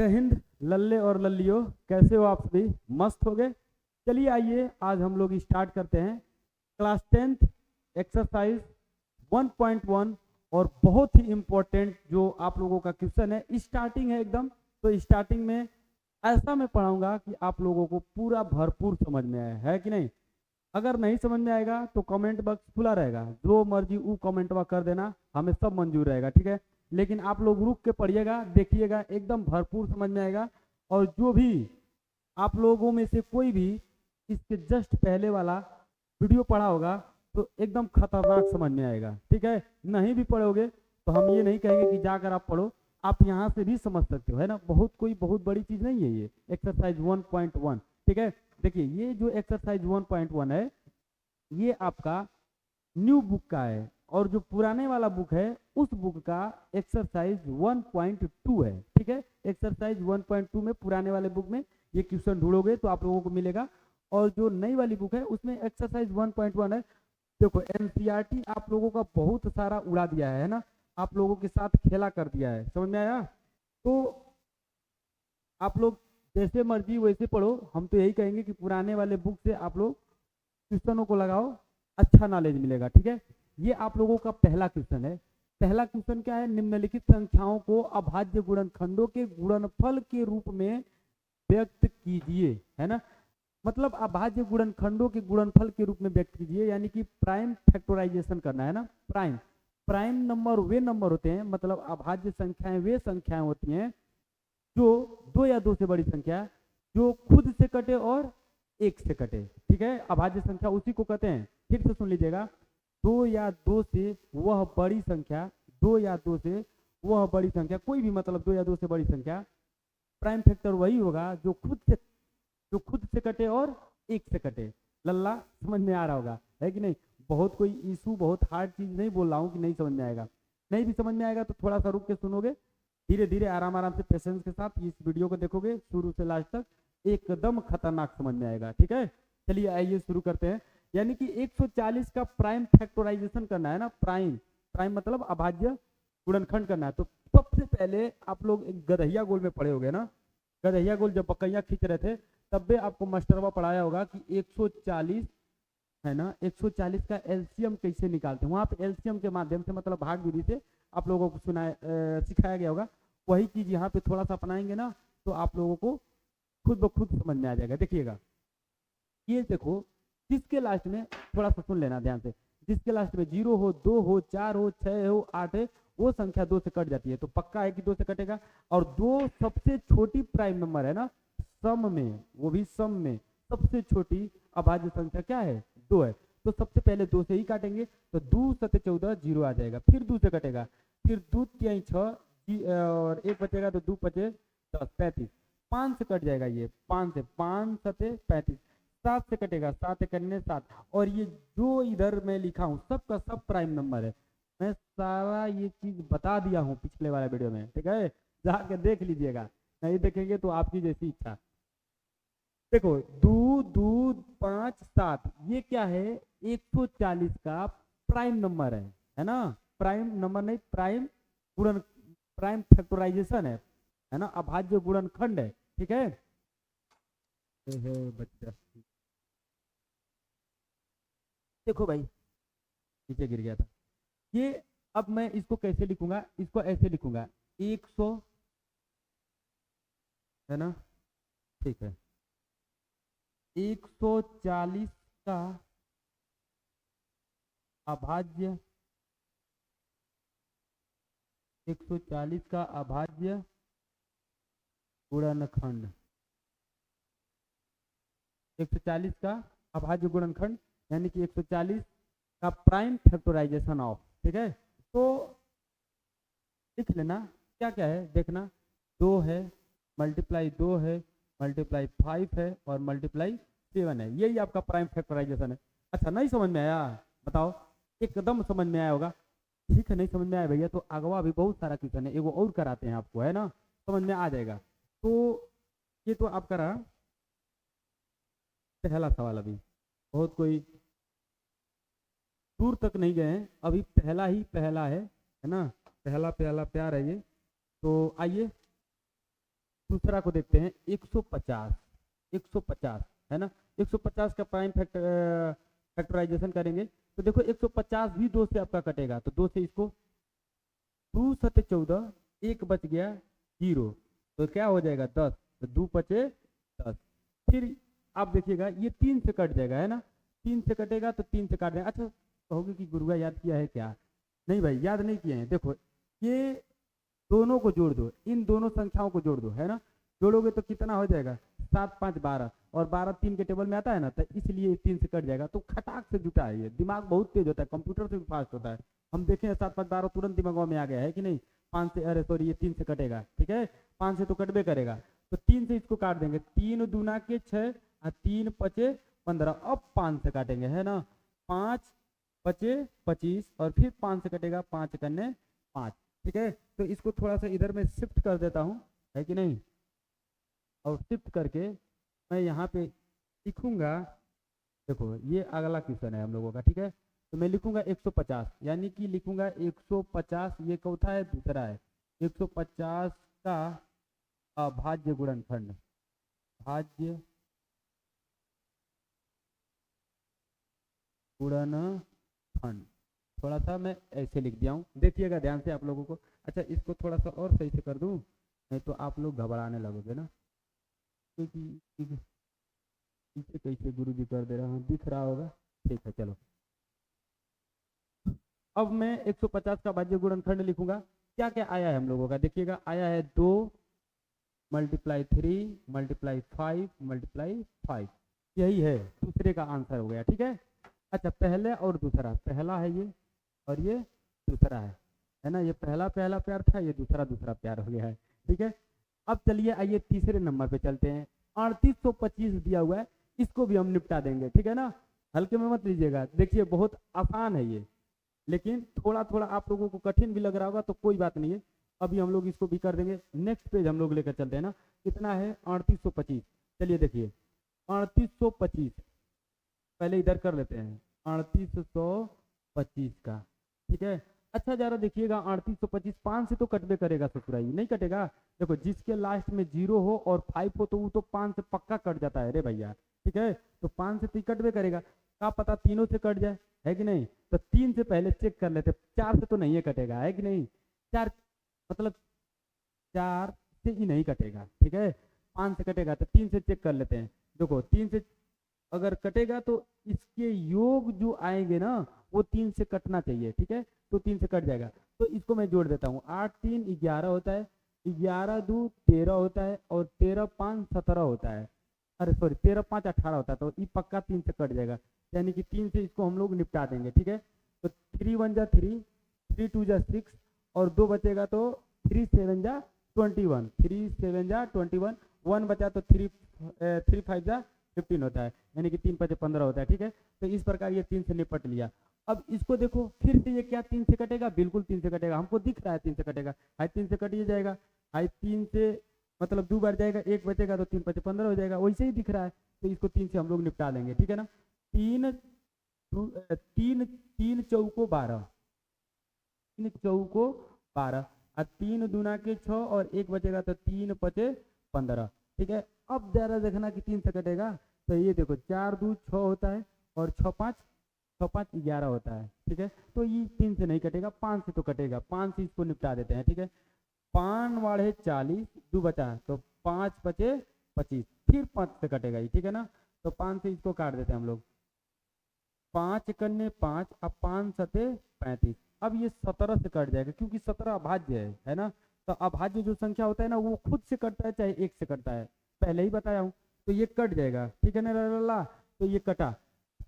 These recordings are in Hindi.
जय हिंद लल्ले और लल्लियों, कैसे हो आप सभी? मस्त हो गए? चलिए आइए आज हम लोग स्टार्ट करते हैं क्लास 10th एक्सरसाइज 1.1 और बहुत ही इम्पोर्टेंट जो आप लोगों का क्वेश्चन है, स्टार्टिंग है एकदम। तो स्टार्टिंग में ऐसा मैं पढ़ाऊंगा कि आप लोगों को पूरा भरपूर समझ में आया है कि नहीं। अगर नहीं समझ में आएगा तो कमेंट बॉक्स खुला रहेगा, जो मर्जी वो कमेंट कर देना, हमें सब मंजूर रहेगा, ठीक है। लेकिन आप लोग रुक के पढ़िएगा, देखिएगा, एकदम भरपूर समझ में आएगा। और जो भी आप लोगों में से कोई भी इसके जस्ट पहले वाला वीडियो पढ़ा होगा तो एकदम खतरनाक समझ में आएगा, ठीक है। नहीं भी पढ़ोगे तो हम ये नहीं कहेंगे कि जाकर आप पढ़ो, आप यहाँ से भी समझ सकते हो, है ना। बहुत बड़ी चीज़ नहीं है ये एक्सरसाइज 1.1, ठीक है। देखिए ये जो एक्सरसाइज 1.1 है ये आपका न्यू बुक का है, और जो पुराने वाला बुक है उस बुक का एक्सरसाइज 1.2 है, ठीक है। एक्सरसाइज 1.2 में पुराने वाले बुक में ये क्वेश्चन ढूंढोगे तो आप लोगों को मिलेगा, और जो नई वाली बुक है उसमें एक्सरसाइज 1.1 है। देखो एनसीईआरटी आप लोगों का बहुत सारा उड़ा दिया है ना, आप लोगों के साथ खेला कर दिया है, समझ में आया। तो आप लोग जैसे मर्जी वैसे पढ़ो, हम तो यही कहेंगे कि पुराने वाले बुक से आप लोग क्वेश्चनों को लगाओ, अच्छा नॉलेज मिलेगा, ठीक है। ये आप लोगों का पहला क्वेश्चन है। पहला क्वेश्चन क्या है? निम्नलिखित संख्याओं को अभाज्य गुणनखंडों के गुणनफल के रूप में व्यक्त कीजिए, है ना। मतलब अभाज्य गुणनखंडों के गुणनफल के रूप में व्यक्त कीजिए, यानी कि प्राइम फैक्टराइजेशन करना है ना। प्राइम प्राइम नंबर वे नंबर होते हैं, मतलब अभाज्य संख्याएं वे संख्याएं होती हैं जो दो या दो से बड़ी संख्या जो खुद से कटे और एक से कटे, ठीक है। अभाज्य संख्या उसी को कहते हैं, फिर से सुन लीजिएगा, दो या दो से वह बड़ी संख्या, दो या दो से वह बड़ी संख्या, कोई भी मतलब दो या दो से बड़ी संख्या, प्राइम फैक्टर वही होगा जो खुद से कटे और एक से कटे। लल्ला समझ में आ रहा होगा, है कि नहीं। बहुत कोई इशू, बहुत हार्ड चीज नहीं बोल रहा हूँ कि नहीं समझ में आएगा। नहीं भी समझ में आएगा तो थोड़ा सा रुक के सुनोगे, धीरे धीरे आराम आराम से पेशेंस के साथ इस वीडियो को देखोगे शुरू से लास्ट तक, एकदम खतरनाक समझ में आएगा, ठीक है। चलिए आइए शुरू करते हैं। यानी कि 140 का प्राइम फैक्टराइजेशन करना है ना। प्राइम प्राइम मतलब अभाज्य गुणनखंड करना है। तो सबसे पहले आप लोग एक गधैया गोल में पढ़े होंगे ना। गधैया गोल जब बकैया खींच रहे थे तब भी आपको मास्टरवा पढ़ाया होगा कि 140 है ना, 140 का एलसीएम कैसे निकालते हैं। वहाँ पे एलसीएम के माध्यम से मतलब भाग विधि से आप लोगों को सिखाया गया होगा। वही चीज यहाँ पे थोड़ा सा अपनाएंगे ना तो आप लोगों को खुद ब खुद समझ में आ जाएगा। देखिएगा, ये देखो, जिसके लास्ट में थोड़ा सा सुन लेना ध्यान से, जिसके लास्ट में 0 हो, 2 हो, 4 हो, 6 हो, 8 है, वो संख्या 2 से कट जाती है। तो पक्का है कि 2 से कटेगा। और 2 सबसे छोटी प्राइम नंबर है ना, सम में, वो भी सम में सबसे छोटी अभाज्य संख्या क्या है? 2 है। तो सबसे पहले 2 से ही काटेंगे, तो 2 सते 14, 0 आ जाएगा। फिर 2 से कटेगा, फिर 2 तिहाई 6 और 1 बचेगा, तो 2 पचे 10, 35। 5 से कट जाएगा, ये 5 से, 5 सते 35। 7 से कटेगा, 7 करने 7। और ये जो इधर मैं लिखा हूँ सबका सब प्राइम नंबर है। मैं सारा ये चीज बता दिया हूँ पिछले वाले वीडियो में, ठीक है। जाके देख लीजिएगा, नहीं देखेंगे तो आपकी जैसी इच्छा। देखो 2 2 5 7 ये क्या है? 140 का प्राइम नंबर है ना। प्राइम नंबर नहीं, प्राइम गुणन, प्राइम फैक्टराइजेशन है ना, अभाज्य गुणनखंड है, ठीक है। बच्चा देखो भाई, नीचे गिर गया था ये। अब मैं इसको कैसे लिखूंगा? इसको ऐसे लिखूंगा, 100 है ना, ठीक है। 140 का अभाज्य, 140 का अभाज्य गुणनखंड, 140 का अभाज्य गुणनखंड यानी कि 140 का प्राइम फैक्टराइजेशन ऑफ, ठीक है। तो लिख लेना क्या क्या है, देखना, 2 है, मल्टीप्लाई 2 है, मल्टीप्लाई 5 है, और मल्टीप्लाई 7 है। यही आपका प्राइम फैक्टराइजेशन है। अच्छा, नहीं समझ में आया? बताओ, एकदम समझ में आया होगा। ठीक है, नहीं समझ में आया भैया तो अगवा भी बहुत सारा क्वेश्चन है, एगो और कराते हैं आपको, है ना, समझ में आ जाएगा। तो ये तो आपका रहा पहला सवाल। अभी बहुत कोई दूर तक नहीं गए हैं, अभी पहला ही पहला है ना, पहला पहला प्यार है ये। तो आइए दूसरा को देखते हैं 150, 150 है ना, 150 का प्राइम फैक्टराइजेशन करेंगे तो देखो 150 भी 2 से आपका कटेगा, तो 2 से इसको 2 7 14, 1 बच गया 0, तो क्या हो जाएगा 10, तो 2 बचे 10। फिर आप देखिएगा ये 3 से कट जाएगा, है ना, 3 से कटेगा तो 3 से काट देंगे। अच्छा कहोगे कि गुरुआ याद किया है क्या? नहीं भाई याद नहीं किए हैं। देखो ये दोनों को जोड़ दो, इन दोनों संख्याओं को जोड़ दो, है ना, जोड़ोगे तो कितना हो जाएगा 7 5 12, और 12 3 के टेबल में आता है ना, तो इसलिए 3 से कट जाएगा। तो खटाक से जुटा है, ये दिमाग बहुत तेज होता है, कंप्यूटर से भी फास्ट होता है। हम देखें 7 5 12 तुरंत दिमागों में आ गया है कि नहीं। 5 से, अरे सॉरी, ये 3 से कटेगा, ठीक है, 5 से तो कटबे करेगा, तो 3 से इसको काट देंगे, 3 दूना के 6 और 3 पचे 15, अब 5 से काटेंगे, है ना, 5 पचे 25, और फिर 5 से कटेगा, 5 करने 5, ठीक है। तो इसको थोड़ा सा इधर में शिफ्ट कर देता हूँ, है कि नहीं, और शिफ्ट करके मैं यहाँ पे लिखूंगा। देखो ये अगला क्वेश्चन है हम लोगों का, ठीक है, तो मैं लिखूंगा 150, यानी कि लिखूंगा 150, ये चौथा है, दूसरा है 150 का अभाज्य गुणनखंड, भाज्य गुणनखंड, थोड़ा सा मैं ऐसे लिख दिया हूँ, देखिएगा ध्यान से आप लोगों को। अच्छा इसको थोड़ा सा और सही से कर दूँ, नहीं तो आप लोग घबराने लगोगे ना, क्योंकि पीछे कैसे गुरु जी कर दे रहा हूँ, दिख रहा होगा, ठीक है चलो। अब मैं 150 का भाज्य गुणनखंड लिखूंगा। क्या क्या आया है हम लोगों का, देखिएगा, आया है 2 मल्टीप्लाई 3 मल्टीप्लाई 5 मल्टीप्लाई 5, यही है, दूसरे का आंसर हो गया, ठीक है। अच्छा पहले और दूसरा, पहला है ये और ये दूसरा है ना, ये पहला पहला प्यार था, ये दूसरा दूसरा प्यार हो गया है, ठीक है। अब चलिए आइए तीसरे नंबर पे चलते हैं। 3825 दिया हुआ है, इसको भी हम निपटा देंगे, ठीक है ना, हल्के में मत लीजिएगा, देखिए बहुत आसान है ये, लेकिन थोड़ा थोड़ा आप लोगों को कठिन भी लग रहा होगा, तो कोई बात नहीं है, अभी हम लोग इसको भी कर देंगे। नेक्स्ट पेज हम लोग लेकर चलते हैं ना, कितना है 3825, चलिए देखिए 3825 पहले इधर कर लेते हैं, 3825 का, ठीक है। अच्छा जरा देखिएगा 3825 5 से तो कटबे करेगा ससुराई, नहीं कटेगा, देखो जिसके लास्ट में 0 हो और 5 हो तो वो तो 5 से पक्का कट जाता है रे भैया, ठीक है, तो 5 से तो कटबे करेगा, क्या पता तीनों से कट जाए, है कि नहीं, तो 3 से पहले चेक कर लेते, 4 से तो नहीं है कटेगा, है कि नहीं, 4 मतलब 4 से ही नहीं कटेगा, ठीक है, 5 से कटेगा, तो 3 से चेक कर लेते हैं। देखो 3 से अगर कटेगा तो इसके योग जो आएंगे ना वो 3 से कटना चाहिए, ठीक है, तो 3 से कट जाएगा, तो इसको मैं जोड़ देता हूँ। 8 3 11 होता है, 11 2 13 होता है, और 13 5 17 होता है, अरे सॉरी 13 5 18 होता है, तो ये पक्का 3 से कट जाएगा, यानी कि 3 से इसको हम लोग निपटा देंगे, ठीक है। तो 3 1 जा 3, 3 2 जा 6, और 2 बचेगा तो 3 7 जा 21, 3 7 जा 21, 1 बचा तो 3 5 जा 15 होता है, यानी कि 3 5 15 होता है, ठीक है। तो इस प्रकार ये 3 से निपट लिया। अब इसको देखो फिर से ये क्या 3 से कटेगा, बिल्कुल 3 से कटेगा, हमको दिख रहा है 3 से कटेगा, हाई 3 से कट ही जाएगा, हाई 3 से मतलब 2 बार जाएगा, 1 बचेगा तो 3 5 15 हो जाएगा, वैसे ही दिख रहा है, तो इसको 3 से हम लोग निपटा लेंगे, ठीक है ना। 3 3 3 चौको 12, 3 चौको 12, और 3 दूना के 6, और 1 बचेगा तो 3 5 15, ठीक है। अब जरा देखना कि 3 से कटेगा, तो ये देखो 4 2 6 होता है, और 6 5 11 होता है, ठीक है, तो ये 3 से नहीं कटेगा, 5 से तो कटेगा, 5 से इसको निपटा देते हैं, ठीक है। 5 वाढ़े 40, 2 बचा तो 5 बचे 25, फिर 5 से कटेगा ये, ठीक है ना, तो 5 से इसको काट देते हैं हम लोग, 5 करने 5, अब 5 सते 35, अब ये 17 से कट जाएगा, क्योंकि 17 अभाज्य है ना, तो अभाज्य जो संख्या होता है ना वो खुद से कटता है चाहे 1 से कटता है, पहले ही बताया हूँ, तो ये कट जाएगा, ठीक है ना लल्ला, तो ये कटा।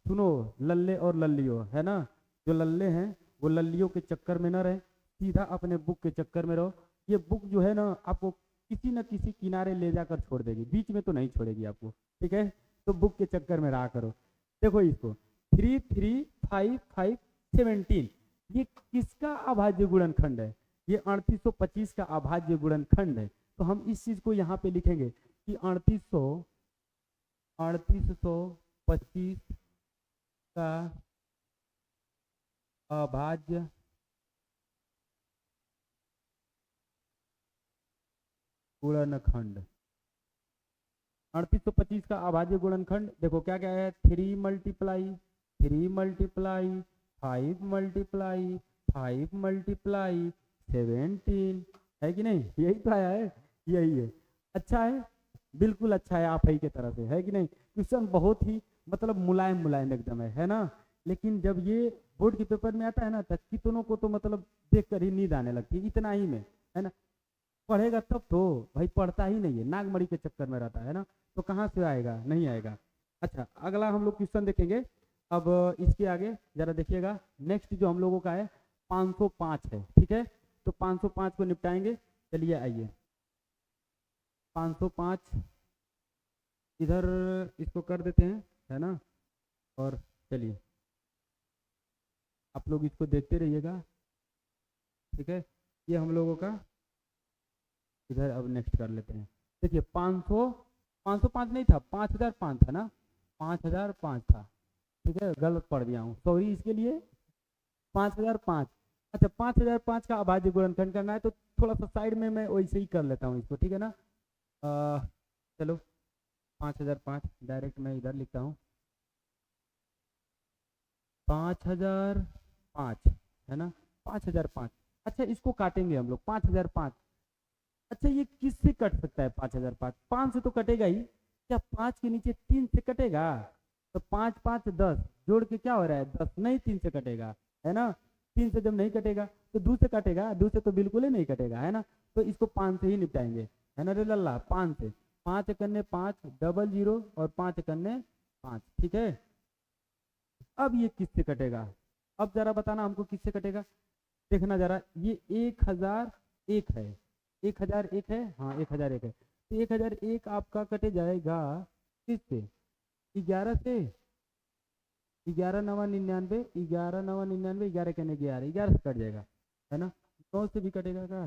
सुनो लल्ले और लल्लियों, है ना, जो लल्ले हैं वो लल्लियों के चक्कर में न रहे, सीधा अपने बुक के चक्कर में रहो, ये बुक जो है ना आपको किसी न किसी किनारे ले जाकर छोड़ देगी, बीच में तो नहीं छोड़ेगी आपको, ठीक है, तो बुक के चक्कर में रहा करो। देखो इसको 3 3 5 5 17, ये किसका अभाज्य गुणनखंड है, ये 3825 का अभाज्य गुणनखंड है, तो हम इस चीज को यहाँ पे लिखेंगे कि 3825 का अभाज्य गुणनखंड। 3825 का अभाज्य गुणनखंड देखो क्या क्या है, 3 मल्टीप्लाई 3 मल्टीप्लाई 5 मल्टीप्लाई 5 मल्टीप्लाई 17 है कि नहीं, यही तो आया है, यही है। अच्छा है, बिल्कुल अच्छा है, आप ही के तरह से है कि नहीं। क्वेश्चन बहुत ही मतलब मुलायम मुलायम एकदम है ना। लेकिन जब ये बोर्ड के पेपर में आता है ना, तब कितनों को तो मतलब देख कर ही नींद आने लगती है, इतना ही में है ना। पढ़ेगा तब तो, भाई पढ़ता ही नहीं है, नागमणि के चक्कर में रहता है ना, तो कहाँ से आएगा, नहीं आएगा। अच्छा अगला हम लोग क्वेश्चन देखेंगे। अब इसके आगे जरा देखिएगा, नेक्स्ट जो हम लोगों का है 505 है, ठीक है। तो 505 को निपटाएंगे, चलिए आइए। 505 इधर इसको कर देते हैं, है ना। और चलिए आप लोग इसको देखते रहिएगा, ठीक है। ये हम लोगों का इधर अब नेक्स्ट कर लेते हैं। देखिए 505 नहीं था, 5005 था ना, 5005 था, ठीक है, गलत पढ़ दिया हूँ, सॉरी इसके लिए। 5005, अच्छा 5005 का अभाज्य गुणनखंड करना है, तो थोड़ा सा साइड में मैं वैसे ही कर लेता हूँ इसको, ठीक है ना। चलो 5005 डायरेक्ट मैं इधर लिखता हूँ, 5005 है ना, 5005। अच्छा इसको काटेंगे हम लोग 5005। अच्छा ये किससे कट सकता है 5005, 5 से तो कटेगा ही, क्या 5 के नीचे 3 से कटेगा, तो 5 5 10 जोड़ के क्या हो रहा है 10, नहीं 3 से कटेगा है ना। 3 से जब नहीं कटेगा तो 2 से कटेगा, 2 से तो बिल्कुल ही नहीं कटेगा है ना। तो इसको 5 से ही निपटाएंगे, है ना रे लल्ला, 5 से। 5 एकन्ने 5 डबल 0 और 5 एकन्ने 5, ठीक है। अब ये किससे कटेगा, अब जरा बताना हमको किससे कटेगा, देखना जरा, ये 1001 है, 1001 है, हाँ 1001 है, तो 1001 आपका कटे जाएगा किससे, 11 से, 11 नवा 99, 11 नवा 99, 11 कहने 11, 11 से कट जाएगा है ना। 9 से भी कटेगा क्या,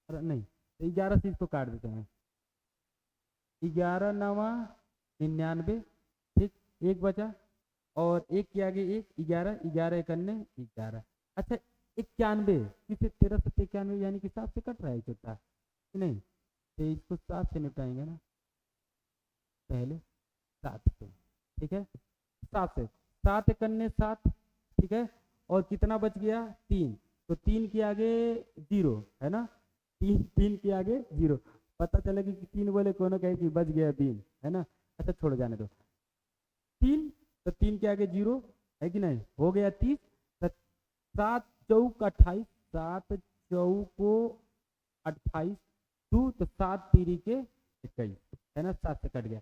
अरे नहीं, तो 11 से इसको काट देते हैं, 11 नवा 99, ठीक, एक बचा, और एक के आगे एक, 11, 11 एकन्ने 11। अच्छा 91 किसे, 13 से 91 यानी कि 7 से कट रहा है चुट्टा कि नहीं, तो इसको 7 से निपटाएंगे ना, पहले 7 से, ठीक है, 7 से, 7 एकन्ने 7, ठीक है। और कितना बच गया 3, तो 3 के आगे 0 है ना, 3 के आगे 0, पता चलेगा कि 3 बोले कोनो कहे कि बच गया 3 है ना। अच्छा छोड़ जाने दो, 3, तो 3 के आगे 0 है कि नहीं, हो गया 30, 7 चौक 28, 7 चौको 28, 2 तो 7 3 के 21 है ना, 7 से कट गया।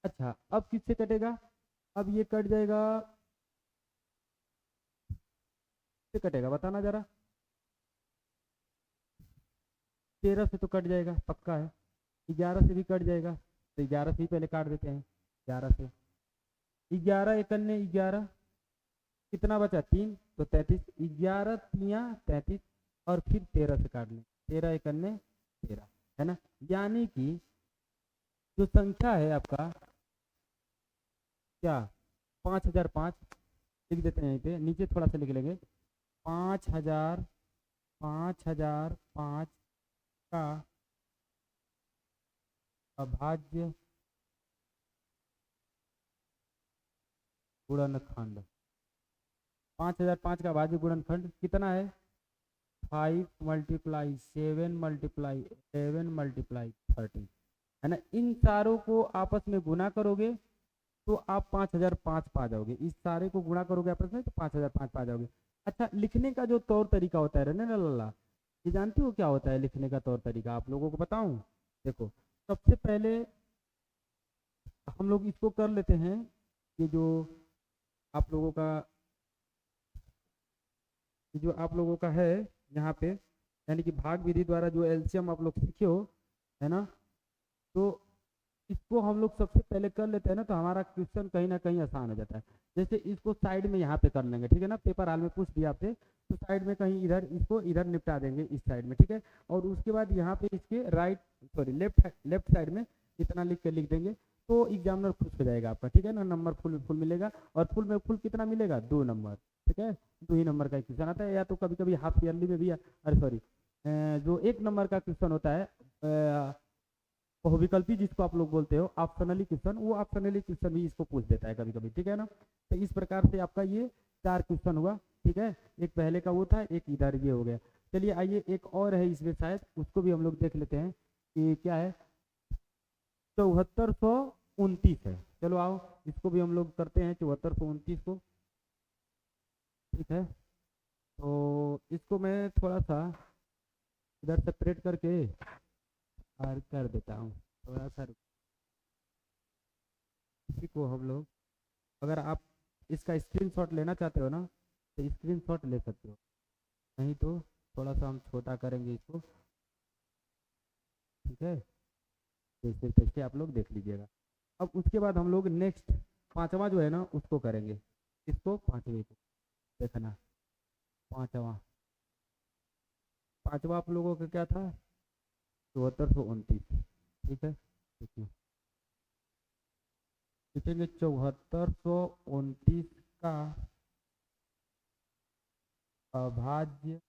अच्छा अब किससे कटेगा, अब ये कट जाएगा, किससे कटेगा बताना जरा, 13 से तो कट जाएगा पक्का है, 11 से भी कट जाएगा, तो 11 से ही पहले काट देते हैं, 11 से, 11 एकन्ने 11, कितना बचा 3, तो 33, 11 3 33, और फिर 13 से काट लें, 13 एकन्ने 13 है ना। यानी कि जो संख्या है आपका क्या 5005 लिख देते हैं, यहीं पे नीचे थोड़ा सा लिख लेंगे, 5005 का अभाज्य गुणनखंड, 5005 का अभाज्य गुणनखंड कितना है, 5 मल्टीप्लाई 7 मल्टीप्लाई 11 मल्टीप्लाई 30 है ना। इन सारों को आपस में गुना करोगे तो आप 5005 पा जाओगे, इस सारे को गुणा करोगे आपस में तो 5005 पा जाओगे। अच्छा लिखने का जो तौर तरीका होता है रहने लल्ला, ये जानते हो क्या होता है लिखने का तौर तरीका, आप लोगों को बताऊं, देखो सबसे पहले हम लोग इसको कर लेते हैं, ये जो आप लोगों का है यहाँ पे, यानी कि भाग विधि द्वारा जो एलसीएम आप लोग सीखे हो है ना, तो इसको हम लोग सबसे पहले कर लेते हैं ना, तो हमारा क्वेश्चन कहीं ना कहीं आसान हो जाता है। जैसे इसको साइड में यहाँ पे कर लेंगे, ठीक है ना, पेपर हाल में पूछ दिया आपसे, तो साइड में कहीं इधर इसको इधर निपटा देंगे इस साइड में, ठीक है। और उसके बाद यहाँ पे इसके लेफ्ट साइड में इतना लिख के लिख देंगे, तो एग्जामिनर खुश हो जाएगा आपका, ठीक है ना, नंबर फुल मिलेगा। और फुल कितना मिलेगा 2 नंबर, ठीक है, 2 ही नंबर का क्वेश्चन आता है, या तो कभी कभी हाफ ईयरली में भी, अरे सॉरी जो 1 नंबर का क्वेश्चन होता है बहुविकल्पी जिसको आप लोग बोलते हो, ऑप्शनली क्वेश्चन, वो ऑप्शनली क्वेश्चन भी इसको पूछ देता है कभी कभी, ठीक है ना। तो इस प्रकार से आपका ये 4 क्वेश्चन हुआ, ठीक है। एक पहले का वो था, एक इधर ये हो गया। चलिए आइए एक और है इसमें शायद, उसको भी हम लोग देख लेते हैं कि क्या है। 7429 है, चलो आओ इसको भी हम लोग करते हैं 7429 को, ठीक है। तो इसको मैं थोड़ा सा इधर सेपरेट करके और कर देता हूँ थोड़ा सा। इसी को हम लोग, अगर आप इसका स्क्रीनशॉट लेना चाहते हो ना तो स्क्रीनशॉट ले सकते हो, नहीं तो थोड़ा सा हम छोटा करेंगे इसको, ठीक है। जैसे तैसे आप लोग देख लीजिएगा। अब उसके बाद हम लोग नेक्स्ट 5वां जो है ना उसको करेंगे। इसको 5वें को देखना, 5वां आप लोगों का क्या था, 7429, ठीक है। देखिए लिखेंगे 7429 का अभाज्य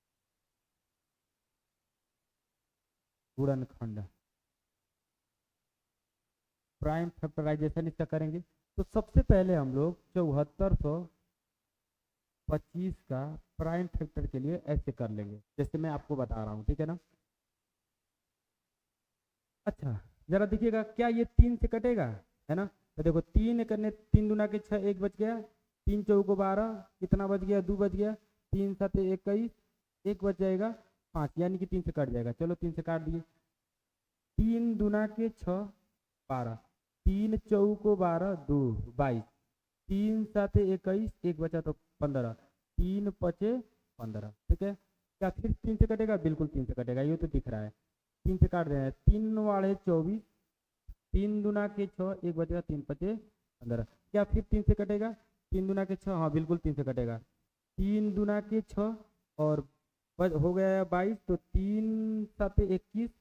गुणनखंड, प्राइम फैक्टराइजेशन इसका करेंगे। तो सबसे पहले हम लोग 7425 का प्राइम फैक्टर के लिए ऐसे कर लेंगे जैसे मैं आपको बता रहा हूँ, ठीक है ना। अच्छा जरा देखिएगा, क्या ये 3 से कटेगा, है ना। तो देखो 3 करने 3 दूना के 6, 1 बच गया, 3 चौको 12, कितना बच गया, 2 बच गया, 3 7 21, 1 बच जाएगा 5, यानी कि 3 से कट जाएगा। चलो 3 से काट दिए, 3 दूना के 6 12, 3 चौको 12, 2 22, 3 7 21, 1 बचा तो 15, 3 5 15, ठीक है। क्या फिर 3 से कटेगा, बिल्कुल 3 से कटेगा, ये तो दिख रहा है। 3 से काट रहे हैं, 3 वाले 24, 3 दूना के 6, 1 बचेगा, 3 5 15। क्या फिर 3 से कटेगा, 3 दूना के 6, हाँ बिल्कुल 3 से कटेगा, 3 दूना के 6 और हो गया 22, तो 3 7 21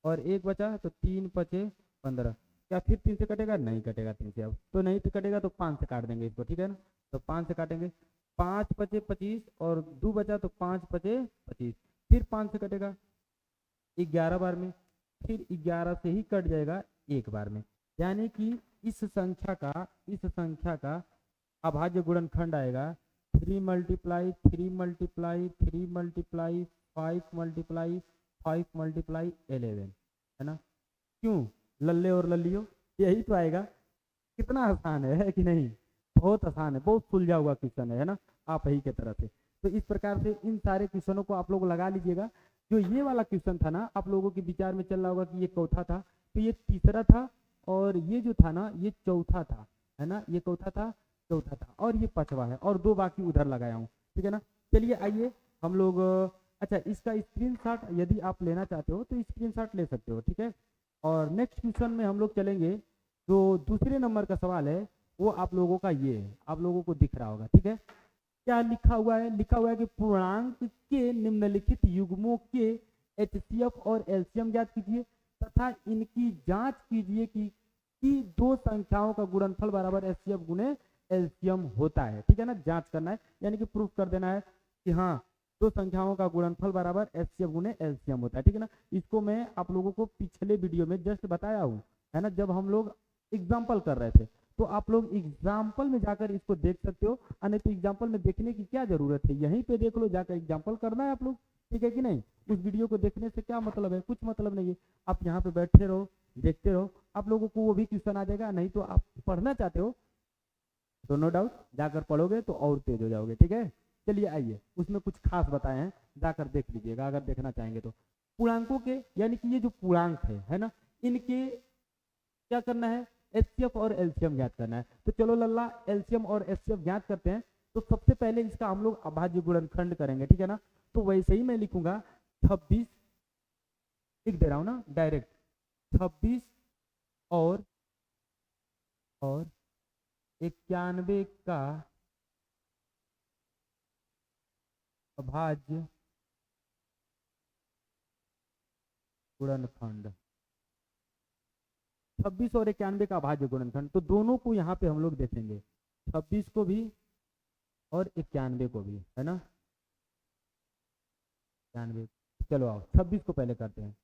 और 1 बचा तो 3 5 15। क्या फिर 3 से कटेगा, नहीं कटेगा 3 से, अब तो नहीं तो कटेगा तो 5 से काट देंगे इसको, ठीक है ना। तो 5 से काटेंगे, 5 5 25 और 2 बचा तो 5 5 25, फिर 5 से कटेगा 11 बार में, फिर 11 से ही कट जाएगा एक बार में, यानी कि इस संख्या का अभाज्य गुणनखंड आएगा 3 multiply 3 multiply 3 multiply 5 multiply 5 multiply 11, है ना। क्यों लल्ले और लल्लियों, यही तो आएगा। कितना आसान है कि नहीं, बहुत आसान है, बहुत सुलझा हुआ क्वेश्चन है ना, आप ही के तरह से। तो इस प्रकार से इन सारे क्वेश्चनों को आप लोग लगा लीजिएगा। जो ये वाला क्वेश्चन था ना, आप लोगों के विचार में चल रहा होगा कि ये चौथा था, तो ये तीसरा था, और ये जो था ना ये चौथा था, है ना। ये चौथा था, चौथा था, और ये 5वां है, और 2 बाकी उधर लगाया हूँ, ठीक है ना। चलिए आइए हम लोग, अच्छा इसका स्क्रीनशॉट यदि आप लेना चाहते हो तो स्क्रीनशॉट ले सकते हो, ठीक है। और नेक्स्ट क्वेश्चन में हम लोग चलेंगे, जो दूसरे नंबर का सवाल है वो आप लोगों का ये है, आप लोगों को दिख रहा होगा, ठीक है। क्या लिखा हुआ है, लिखा हुआ है कि पूर्णांक के निम्नलिखित युग्मों के एचसीएफ और एलसीएम ज्ञात कीजिए तथा इनकी जांच कीजिए कि 2 संख्याओं का गुणनफल बराबर एचसीएफ गुणे एलसीएम होता है, ठीक है ना। जांच करना है, यानी कि प्रूफ कर देना है कि हाँ 2 संख्याओं का गुणनफल बराबर एचसीएफ गुणे एलसीएम होता है, ठीक है ना। इसको मैं आप लोगों को पिछले वीडियो में जस्ट बताया हूँ, है ना, जब हम लोग एग्जाम्पल कर रहे थे। तो आप लोग एग्जाम्पल में जाकर इसको देख सकते हो, नहीं तो एग्जाम्पल में देखने की क्या जरूरत है, यहीं पे देख लो, जाकर एग्जाम्पल करना है आप लोग, ठीक है कि नहीं। उस वीडियो को देखने से क्या मतलब है, कुछ मतलब नहीं है। आप यहाँ पे बैठे रहो, देखते रहो, आप लोगों को वो भी क्वेश्चन आ जाएगा। नहीं तो आप पढ़ना चाहते हो तो नो डाउट जाकर पढ़ोगे तो और तेज हो जाओगे, ठीक है। चलिए आइए, उसमें कुछ खास बताए हैं, जाकर देख लीजिएगा अगर देखना चाहेंगे तो। पूर्णांकों के, यानी कि ये जो पूर्णांक है ना, इनके क्या करना है, एचसीएफ और एलसीएम ज्ञात करना है। तो चलो लल्ला एलसीएम और एचसीएफ ज्ञात करते हैं। तो सबसे पहले इसका हम लोग अभाज्य गुणनखंड करेंगे, ठीक है ना। तो वैसे ही मैं लिखूंगा 26, लिख दे रहा हूं ना डायरेक्ट, 26 और 91 का अभाज्य गुणनखंड, 26 और 91 का अभाज्य गुणनखंड। तो दोनों को यहाँ पे हम लोग देखेंगे, 26 को भी और 91 को भी, है ना, 91। चलो आओ 26 को पहले करते हैं।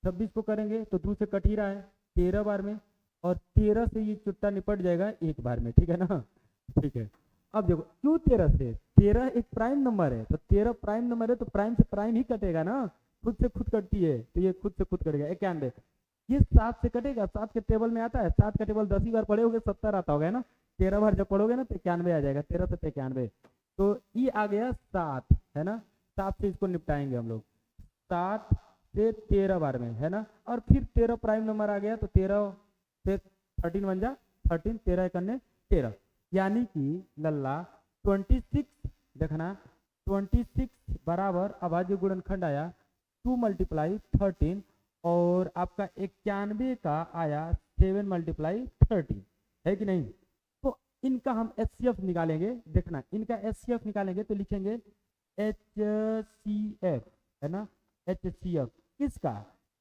26 को करेंगे तो 2 से कट ही रहा है 13 बार में, और 13 से ये चुट्टा निपट जाएगा एक बार में, ठीक है ना। ठीक है, अब देखो क्यों 13 से, 13 एक प्राइम नंबर है, तो 13 प्राइम नंबर है तो प्राइम से प्राइम ही कटेगा ना, खुद से खुद कटती है, तो ये खुद से खुद कटेगा 91। ये 7 से कटेगा, 7 के टेबल में आता है, 7 का टेबल 10 ही बार पढ़े होगे 70 आता होगा ना, 13 बार जब पढ़ोगे ना तो 91 आ जाएगा, 13 से 91, तो ये आ गया 7 है ना। 7 से इसको निपटाएंगे हम लोग, 7 से 13 बार में है ना, और फिर 13 प्राइम नंबर आ गया तो 13 से 13 बन जा 13, 13 करने 13, यानी कि लल्ला 26 देखना 26 बराबर अभाज्य गुणनखंड आया 2 × 13 और आपका 91 का आया 7 × 13 है कि नहीं। तो इनका हम HCF निकालेंगे, देखना इनका HCF निकालेंगे तो लिखेंगे HCF है ना, HCF किसका,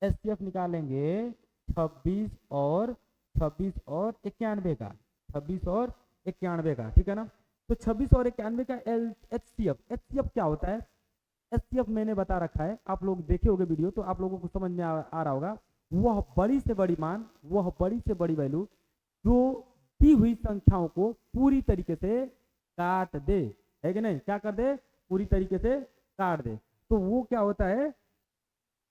HCF निकालेंगे 26 और 91 का, 26 और 91 का, ठीक है ना। तो 26 और 91 का HCF क्या होता है, HCF मैंने बता रखा है, आप लोग देखे होंगे वीडियो तो आप लोगों को समझ में आ रहा होगा। वह बड़ी से बड़ी मान, वह बड़ी से बड़ी वैल्यू जो दी हुई संख्याओं को पूरी तरीके से काट दे, है कि नहीं, क्या कर दे, पूरी तरीके से काट दे। तो वो क्या होता है,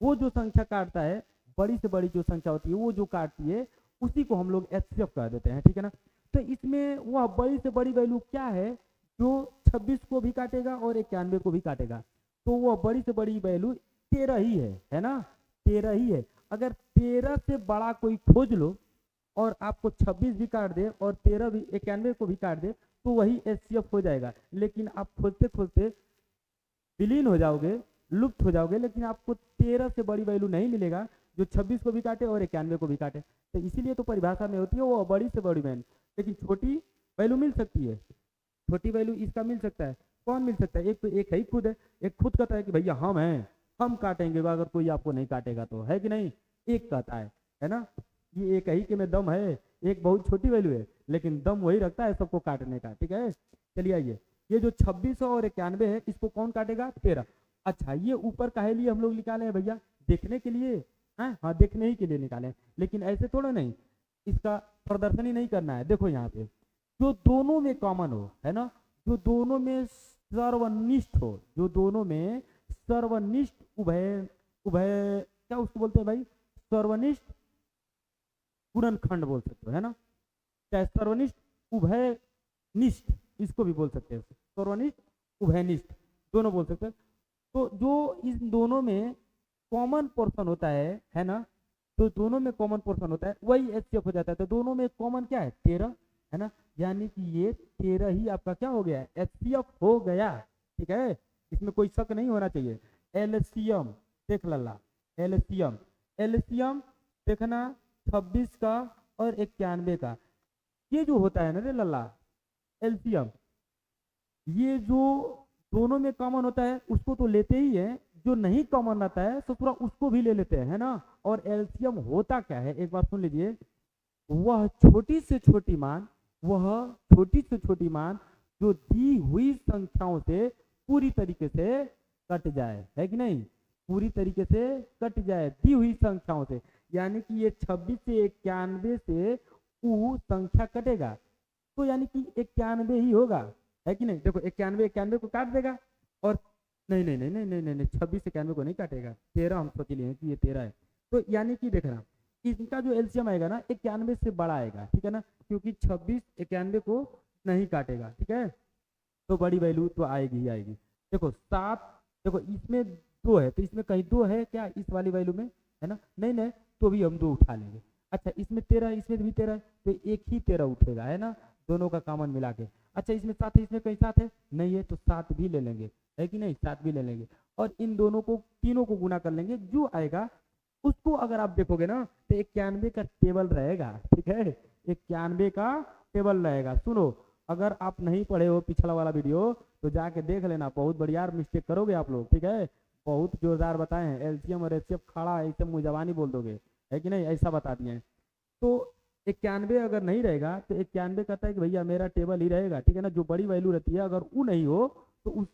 वो जो संख्या काटता है, बड़ी से बड़ी जो संख्या होती है वो जो काटती है उसी को हम लोग HCF कह देते हैं, ठीक है ना। तो इसमें वह बड़ी से बड़ी वैल्यू क्या है जो 26 को भी काटेगा और 91 को भी काटेगा, तो वह बड़ी से बड़ी वैल्यू 13 ही है ना, 13 ही है। अगर 13 से बड़ा कोई खोज लो और आपको 26 भी काट दे और 13 भी 91 को भी काट दे तो वही HCF हो जाएगा, लेकिन आप खोजते खोजते विलीन हो जाओगे, लुप्त हो जाओगे, लेकिन आपको 13 से बड़ी वैल्यू नहीं मिलेगा जो 26 को भी काटे और 91 को भी काटे। तो इसीलिए तो परिभाषा में होती है वो बड़ी से बड़ी वैल्यू, लेकिन छोटी वैल्यू मिल सकती है, छोटी वैल्यू इसका मिल सकता है। कौन मिल सकता है, एक तो एक है खुद है, एक खुद कहता है कि भैया हम हैं, हम काटेंगे अगर कोई आपको नहीं काटेगा तो, है कि नहीं, एक कहता है ना, ये एक ही के में दम है, एक बहुत छोटी वैल्यू है लेकिन दम वही रखता है सबको काटने का, ठीक है। चलिए आइए, ये जो 26 और 91 है इसको कौन काटेगा, 13। अच्छा ये ऊपर काहे लिए हम लोग निकाले हैं भैया, देखने के लिए, हाँ देखने ही के लिए निकाले, लेकिन ऐसे थोड़ा नहीं, इसका प्रदर्शन ही नहीं करना है। देखो यहाँ पे जो दोनों में कॉमन हो, है ना, जो दोनों में सर्वनिष्ठ हो, जो दोनों में सर्वनिष्ठ उभय उभय क्या उसको बोलते हैं भाई, सर्वनिष्ठ गुणनखंड बोल सकते हो, है ना, चाहे सर्वनिष्ठ उभयनिष्ठ इसको भी बोल सकते हैं, सर्वनिष्ठ उभयनिष्ठ दोनों बोल सकते हैं। तो जो इस दोनों में कॉमन पोर्शन होता है ना, तो दोनों में कॉमन पोर्शन होता है वही HCF हो जाता है। तो दोनों में कॉमन क्या है, 13 है ना, यानी कि ये 13 ही आपका क्या हो गया, HCF हो गया, ठीक है, इसमें कोई शक नहीं होना चाहिए। LCM देख लल्ला, LCM देखना 26 का और 91 का, ये जो होता है ना रे लल्ला LCM, ये जो दोनों में कॉमन होता है उसको तो लेते ही है, जो नहीं कॉमन आता है तो पूरा उसको भी ले लेते हैं, है ना। और LCM होता क्या है, एक बार सुन लीजिए, वह छोटी से छोटी मान, वह छोटी से छोटी मान जो दी हुई संख्याओं से पूरी तरीके से कट जाए, है कि नहीं, पूरी तरीके से कट जाए दी हुई संख्याओं से, यानी कि ये 26 से 91 से वो संख्या कटेगा तो यानी कि 91 ही होगा, है कि नहीं। देखो 91 को काट देगा, और नहीं नहीं नहीं नहीं नहीं नहीं, नहीं 26 से 91 को नहीं काटेगा, 13 हम सोच लिए कि ये 13 है, तो यानी कि देखना इनका जो LCM आएगा ना 91 से बड़ा आएगा, ठीक है ना, क्योंकि 26 91 को नहीं काटेगा, ठीक है, तो बड़ी वैल्यू तो आएगी ही आएगी। देखो 7, देखो इसमें 2 है तो इसमें कहीं 2 है क्या इस वाली वैल्यू में, है ना, नहीं नहीं, तो भी हम 2 उठा लेंगे। अच्छा इसमें 13 इसमें भी 13 है तो एक ही 13 उठेगा, है ना, दोनों का कॉमन मिला के। अच्छा इसमें 7 है, इसमें कहीं 7 है, नहीं है तो 7 भी ले लेंगे, है कि नहीं, 7 भी ले लेंगे, और इन दोनों को तीनों को गुना कर लेंगे, जो आएगा उसको अगर आप देखोगे ना तो 91 का टेबल रहेगा, ठीक है, 91 का टेबल रहेगा। सुनो अगर आप नहीं पढ़े हो पिछला वाला वीडियो तो जाके देख लेना, बहुत बढ़िया मिस्टेक करोगे आप लोग, ठीक है, बहुत जोरदार बताए हैं, LCM और HCF खड़ा ऐसे मुँह जबानी बोल दोगे, है कि नहीं, ऐसा बता दिए हैं। तो 91 अगर नहीं रहेगा तो 91 कहता है कि भैया मेरा टेबल ही रहेगा, ठीक है ना, जो बड़ी वैल्यू रहती है अगर वो नहीं हो तो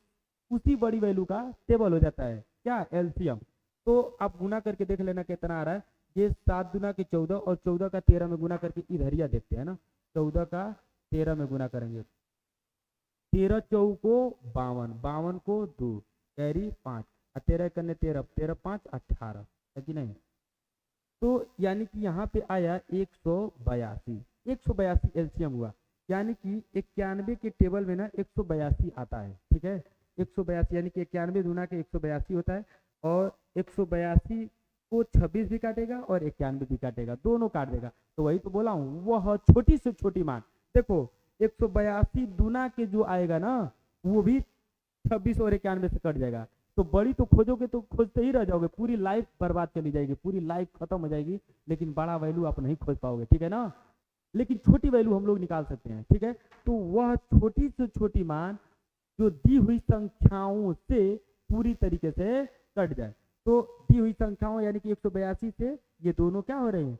उसी बड़ी वैल्यू का टेबल हो जाता है, क्या एलसीएम। तो आप गुना करके देख लेना कितना आ रहा है। ये 7 दुना के 14 और 14 का 13 में गुना करके इधरिया देखते हैं ना, 14 का 13 में गुना करेंगे, 13 चौको 52, 52 को 2 कैरी 5, 13 करने 13, 13 5 18 है कि नहीं। तो यानी कि यहाँ पे आया 182, 182 एलसीएम हुआ। यानी कि 91 के टेबल में ना 182 आता है, ठीक है। 182 यानी कि 91 गुना के 182 होता है, और 182 को 26 भी काटेगा और 91 भी काटेगा, दोनों काट देगा। तो वही तो बोला हूँ, वह छोटी से छोटी मान। देखो 182 दुना के जो आएगा ना वो भी 26 और 91 से कट जाएगा। तो बड़ी तो खोजोगे तो खोजते ही रह जाओगे, पूरी लाइफ बर्बाद चली जाएगी, पूरी लाइफ खत्म हो जाएगी, लेकिन बड़ा वैल्यू आप नहीं खोज पाओगे, ठीक है ना। लेकिन छोटी वैल्यू हम लोग निकाल सकते हैं, ठीक है। तो वह छोटी से छोटी मान जो दी हुई संख्याओं से पूरी तरीके से कट जाए। तो दी हुई संख्याओं यानी कि 182 से ये दोनों क्या हो रहे हैं,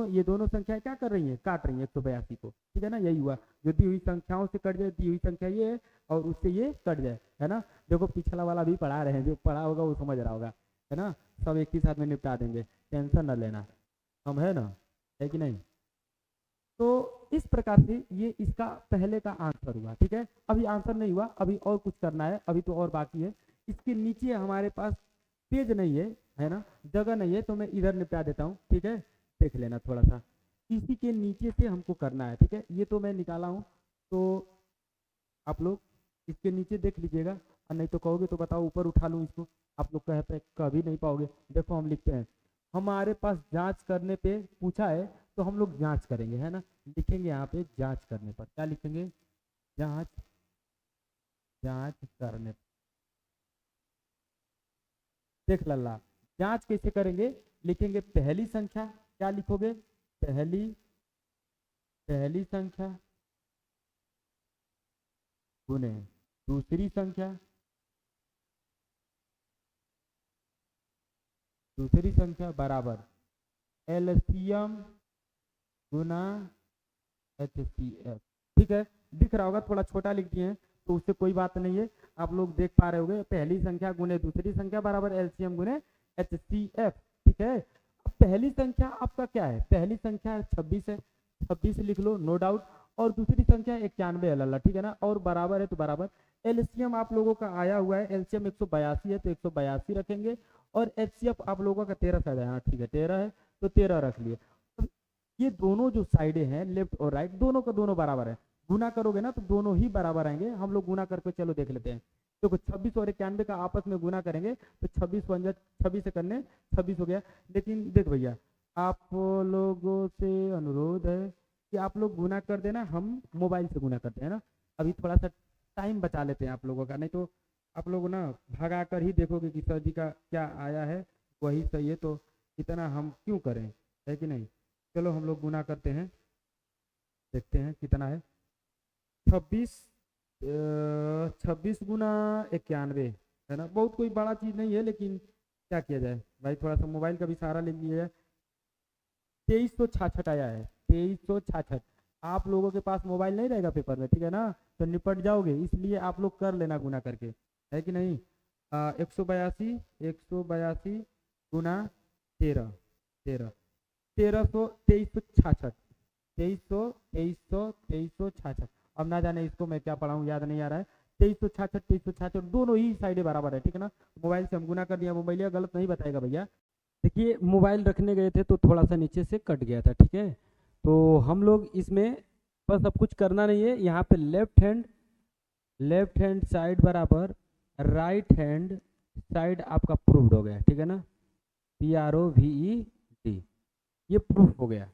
ये दोनों संख्याएं क्या कर रही हैं, काट रही हैं 182 को, ठीक है ना। यही हुआ, जो दी हुई संख्याओं से कट जाए, दी हुई संख्या ये है और उससे ये कट जाए, है ना। देखो पिछला वाला भी पढ़ा रहे हैं, जो पढ़ा होगा वो समझ रहा होगा, है ना। सब एक ही साथ में निपटा देंगे, टेंशन न लेना, हम है ना, है कि नहीं। तो इस प्रकार से ये इसका पहले का आंसर हुआ, ठीक है। अभी आंसर नहीं हुआ, अभी और कुछ करना है, अभी तो और बाकी है। इसके नीचे हमारे पास पेज नहीं है ना, जगह नहीं है, तो मैं इधर निपटा देता हूँ, ठीक है। देख लेना थोड़ा सा, इसी के नीचे से हमको करना है, ठीक है। ये तो मैं निकाला हूँ, तो आप लोग इसके नीचे देख लीजिएगा, और नहीं तो कहोगे तो बताओ ऊपर उठा लूँ इसको, आप लोग कभी नहीं पाओगे। देखो हम लिखते हैं, हमारे पास जांच करने पे पूछा है तो हम लोग जांच करेंगे, है ना। लिखेंगे यहाँ पे जांच करने पर, क्या लिखेंगे, जांच, जांच करने पर। देख लल्ला, जांच कैसे करेंगे, लिखेंगे पहली संख्या, क्या लिखोगे, पहली संख्या गुने दूसरी संख्या, बराबर एलसीएम गुना एचसीएफ, ठीक है। दिख रहा होगा, थोड़ा छोटा लिख दिए हैं तो उससे कोई बात नहीं है, आप लोग देख पा रहे होंगे, पहली संख्या गुने दूसरी संख्या बराबर एलसीएम गुने एचसीएफ, ठीक है। अब पहली संख्या आपका क्या है, पहली संख्या 26 है, 26 लिख लो, नो डाउट। और दूसरी संख्या 91 है लल्ला, ठीक है ना, और बराबर है तो बराबर। एलसीएम आप लोगों का आया हुआ है, एलसीएम 182 है तो 182 रखेंगे, और एचसीएफ आप लोगों का 13 शायद है, हाँ ठीक है 13 है तो 13 रख लिए। ये दोनों जो साइडें हैं लेफ्ट और राइट, दोनों का दोनों बराबर है, गुना करोगे ना तो दोनों ही बराबर आएंगे। हम लोग गुना करके चलो देख लेते हैं। देखो 26 और 91 का आपस में गुना करेंगे तो 26 से करने 26 हो गया। लेकिन देख भैया, आप लोगों से अनुरोध है कि आप लोग गुना कर देना, हम मोबाइल से गुना करते हैं ना, अभी थोड़ा सा टाइम बचा लेते हैं आप लोगों का, नहीं तो आप लोग ना भगा कर ही देखोगे कि सर जी का क्या आया है वही सही है, तो इतना हम क्यों करें, है कि नहीं। चलो हम लोग गुना करते हैं, देखते हैं कितना है। 26 गुना 91 है ना, बहुत कोई बड़ा चीज़ नहीं है, लेकिन क्या किया जाए भाई, थोड़ा सा मोबाइल का भी सहारा ले लिया जाए। 2366 आया है, 2366। आप लोगों के पास मोबाइल नहीं रहेगा पेपर में, ठीक है ना, तो निपट जाओगे, इसलिए आप लोग कर लेना गुना करके, है कि नहीं। 182 गुना 13, 2366, 2366। अब ना जाने इसको मैं क्या पढ़ाऊँ, याद नहीं आ रहा है। 2366 दोनों ही साइडें बराबर है, ठीक है ना। मोबाइल से हम गुना कर दिया, मोबाइल गलत नहीं बताएगा भैया। देखिए मोबाइल रखने गए थे तो थोड़ा सा नीचे से कट गया था, ठीक है। तो हम लोग इसमें बस अब कुछ करना नहीं है, यहाँ पे लेफ्ट हैंड साइड बराबर राइट हैंड साइड आपका प्रूव्ड हो गया, ठीक है ना, PROVED, ये प्रूफ हो गया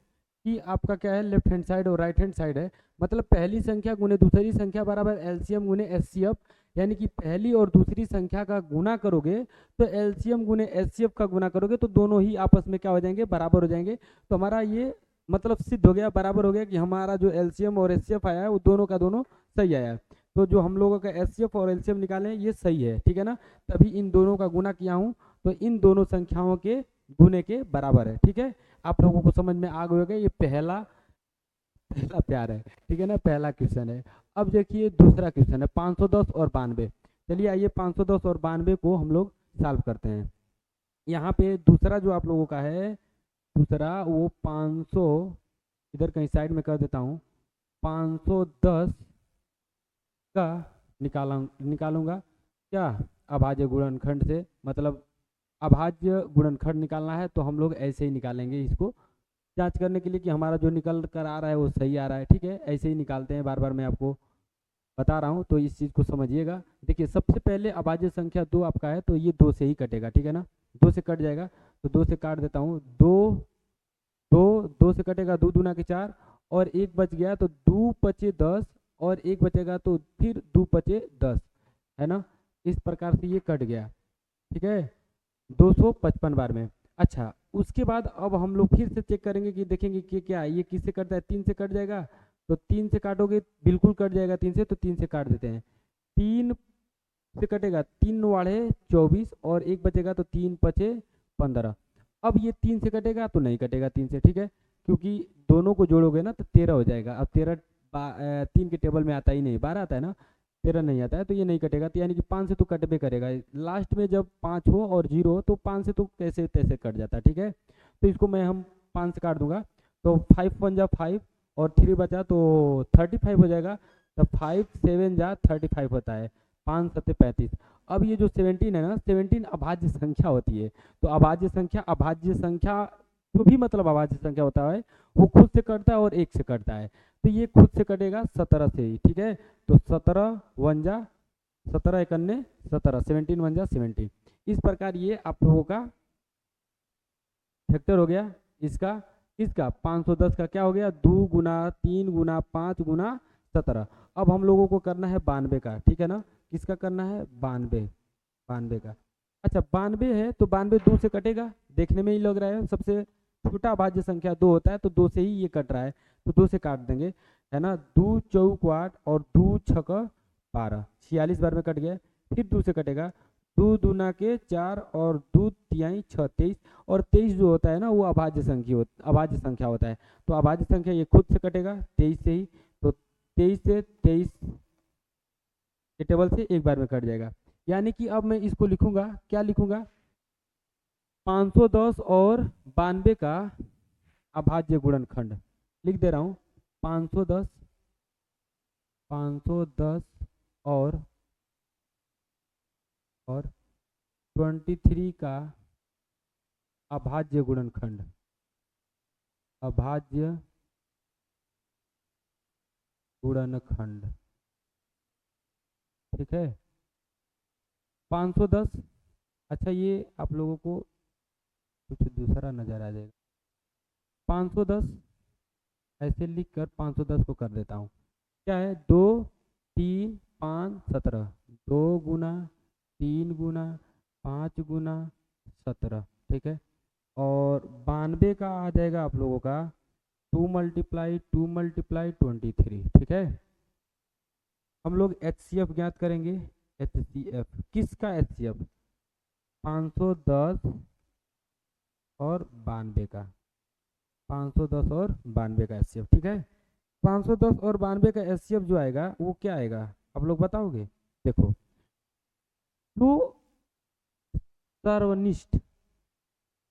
कि आपका क्या है, लेफ्ट हैंड साइड और राइट हैंड साइड है। मतलब पहली संख्या गुने दूसरी संख्या बराबर एलसीएम गुने एचसीएफ, यानी कि पहली और दूसरी संख्या का गुना करोगे तो एलसीएम गुने एचसीएफ का गुना करोगे तो दोनों ही आपस में क्या हो जाएंगे, बराबर हो जाएंगे। तो हमारा ये मतलब सिद्ध हो गया, बराबर हो गया कि हमारा जो एलसीएम और एचसीएफ आया है वो दोनों का दोनों सही आया है। तो जो हम लोगों का एचसीएफ और एलसीएम निकाले हैं ये सही है, ठीक है ना, तभी इन दोनों का गुना किया हूँ, तो इन दोनों संख्याओं के गुने के बराबर है, ठीक है। आप लोगों को समझ में आ गया, ये पहला प्यार है, ठीक है ना, पहला क्वेश्चन है। अब देखिए दूसरा क्वेश्चन है 510 और 92। चलिए आइए 510 और 92 को हम लोग सॉल्व करते हैं। यहाँ पे दूसरा जो आप लोगों का है, दूसरा वो 500, इधर कहीं साइड में कर देता हूँ, 510 का निकालूंगा क्या, अभाज्य गुणनखंड से, मतलब अभाज्य गुणनखंड निकालना है तो हम लोग ऐसे ही निकालेंगे इसको, जांच करने के लिए कि हमारा जो निकल कर आ रहा है वो सही आ रहा है। ठीक है, ऐसे ही निकालते हैं, बार बार मैं आपको बता रहा हूँ तो इस चीज़ को समझिएगा। देखिए सबसे पहले अभाज्य संख्या 2 आपका है तो ये 2 से ही कटेगा, ठीक है ना, 2 से कट जाएगा, तो 2 से काट देता हूँ, 2 से कटेगा, 2 दूना के 4 और 1 बच गया तो 2 पचे 10 और 1 बचेगा तो फिर 2 पचे 10, है ना, इस प्रकार से ये कट गया। ठीक है, 255 बार में। अच्छा, उसके बाद अब हम लोग फिर से चेक करेंगे कि देखेंगे कि क्या ये किससे कटता है, 3 से कट जाएगा, तो 3 से काटोगे बिल्कुल कट जाएगा 3 से, तो 3 से काट देते हैं, 3 से कटेगा, 3 वाढ़े 24 और 1 बचेगा तो 3 पचे 15। अब ये 3 से कटेगा तो नहीं कटेगा 3 से, ठीक है, क्योंकि दोनों को जोड़ोगे ना तो 13 हो जाएगा। अब 13 3 के टेबल में आता ही नहीं, 12 आता है ना, 13 नहीं आता है, तो ये नहीं कटेगा, तो यानी कि 5 से तो कटबे करेगा, लास्ट में जब 5 हो और 0 हो तो 5 से तो कैसे तैसे कट जाता है। ठीक है, तो इसको मैं हम 5 से काट दूंगा, तो 5 1 जा 5 और 3 बचा तो 35 हो जाएगा, तो 5 7 जा 35 होता है, 5 7 35। अब ये जो 17 है ना, 17 अभाज्य संख्या होती है, तो अभाज्य संख्या जो भी मतलब अभाज्य संख्या होता है वो खुद से कटता है और 1 से कटता है, तो ये खुद से कटेगा 17 से ही। ठीक है, तो 17 1 जा 17 1 17, 17 1 जा 17, इस प्रकार ये आप लोगों का फैक्टर हो गया। इसका 510 का क्या हो गया, 2 गुना 3 गुना 5 गुना 17। अब हम लोगों को करना है 92 का, ठीक है ना, किसका करना है, 92 का। अच्छा 92 है तो 92 2 से कटेगा, देखने में ही लग रहा है सबसे छोटा अभाज्य संख्या 2 होता है, तो 2 से ही ये कट रहा है, तो 2 से काट देंगे, है ना, 2 चौक 8 और 2 छक 12, 46 बार में कट गया। फिर 2 से कटेगा, 2 दूना के 4 और 2 तिहाई 6 23, और 23 जो होता है ना वो अभाज्य संख्या होता है, तो अभाज्य संख्या ये खुद से कटेगा 23 से ही, तो 23 से 23 के टेबल से एक बार में कट जाएगा। यानी कि अब मैं इसको लिखूंगा, क्या लिखूंगा, 510 और 92 का अभाज्य गुणनखंड लिख दे रहा हूँ, 510 और 23 का अभाज्य गुणनखंड, ठीक है, 510। अच्छा ये आप लोगों को कुछ दूसरा नजर आ जाएगा, 510 ऐसे लिख कर 510 को कर देता हूँ, क्या है, 2 3 5 17, 2 गुना 3 गुना 5 गुना 17, ठीक है, और 92 का आ जाएगा आप लोगों का 2 मल्टीप्लाई 23, ठीक है। हम लोग HCF ज्ञात करेंगे, HCF किसका, HCF 510 और 92 का, 510 और 92 का HCF, ठीक है। 510 और 92 का HCF जो आएगा वो क्या आएगा, आप लोग बताओगे, देखो, जो सर्वनिष्ठ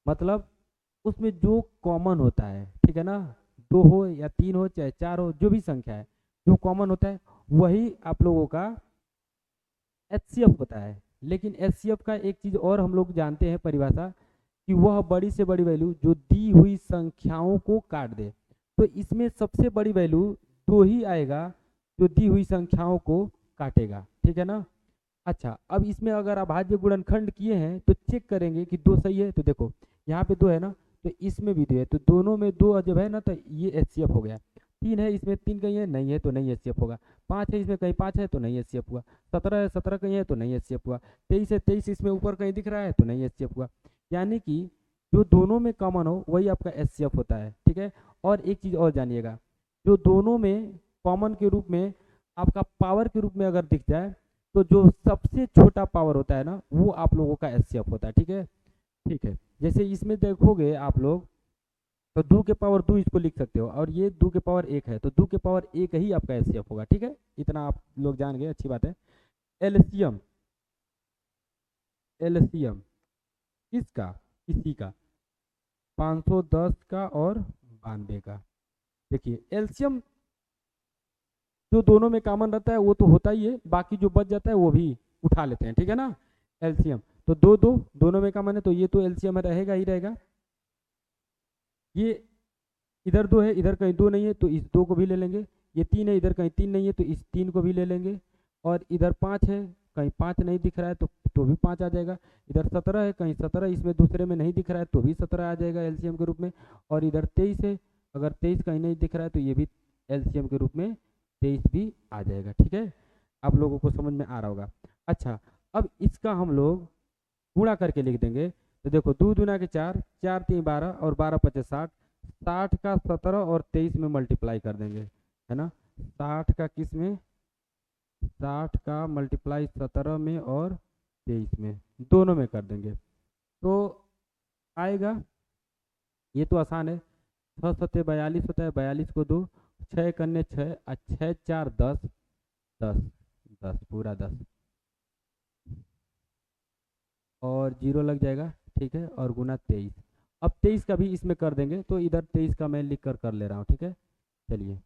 मतलब उसमें जो कॉमन होता है, ठीक है ना, 2 हो या 3 हो चाहे 4 हो, जो भी संख्या है जो कॉमन होता है वही आप लोगों का HCF होता है। लेकिन HCF का एक चीज और हम लोग जानते हैं परिभाषा, कि वह बड़ी से बड़ी वैल्यू जो दी हुई संख्याओं को काट दे, तो इसमें सबसे बड़ी वैल्यू 2 ही आएगा जो दी हुई संख्याओं को काटेगा, ठीक है ना। अच्छा अब इसमें अगर अभाज्य गुणनखंड किए हैं तो चेक करेंगे कि 2 सही है, तो देखो यहाँ पे 2 है ना, तो इसमें भी 2 है, तो दोनों में 2 जब है ना तो ये HCF हो गया। 3 है इसमें 3 कहीं है, नहीं है तो नहीं HCF होगा। 5 है इसमें कहीं 5 है तो नहीं HCF हुआ। 17 है 17 कहीं है तो नहीं HCF हुआ। 23 है 23 इसमें ऊपर कहीं दिख रहा है तो नहीं HCF हुआ। यानी कि जो दोनों में कॉमन हो वही आपका HCF होता है, ठीक है। और एक चीज और जानिएगा, जो दोनों में कॉमन के रूप में आपका पावर के रूप में अगर दिख जाए तो जो सबसे छोटा पावर होता है ना वो आप लोगों का HCF होता है, ठीक है। ठीक है, जैसे इसमें देखोगे आप लोग तो 2 के पावर 2 इसको लिख सकते हो, और ये 2 के पावर 1 है तो 2 के पावर 1 ही आपका HCF होगा, ठीक है। इतना आप लोग जान गए, अच्छी बात है। एलसीएम एलसीएम किसका, इसी का 510 का और 92 का। देखिए एलसीएम जो दोनों में कॉमन रहता है वो तो होता ही है, बाकी जो बच जाता है वो भी उठा लेते हैं, ठीक है ना। एलसीएम तो दो दो दोनों में कॉमन है, तो ये तो एलसीएम रहेगा ही रहेगा। ये इधर दो है, इधर कहीं दो नहीं है तो इस दो को भी ले लेंगे। ये तीन है, इधर कहीं तीन नहीं है तो इस तीन को भी ले लेंगे। और इधर पाँच है, कहीं पाँच नहीं दिख रहा है तो भी पाँच आ जाएगा। इधर 17 है, कहीं 17 इसमें दूसरे में नहीं दिख रहा है तो भी 17 आ जाएगा एलसीएम के रूप में। और इधर 23 है, अगर 23 कहीं नहीं दिख रहा है तो ये भी एलसीएम के रूप में 23 भी आ जाएगा, ठीक है। आप लोगों को समझ में आ रहा होगा। अच्छा, अब इसका हम लोग गुणा करके लिख देंगे। तो देखो 2 दूना के 4, 4 3 12 और 12 पचे 60, 60 का 17 और 23 में मल्टीप्लाई कर देंगे, है ना। 60 का किस में, 60 का मल्टीप्लाई 17 में और 23 में, दोनों में कर देंगे तो आएगा। ये तो आसान है, 6 सत्ते 42 होता है, 42 को 2, 6 करने 6, 6 4 10, 10 10 पूरा 10 और जीरो लग जाएगा, ठीक है। और गुना 23, अब 23 का भी इसमें कर देंगे, तो इधर 23 का मैं लिख कर ले रहा हूँ, ठीक है। चलिए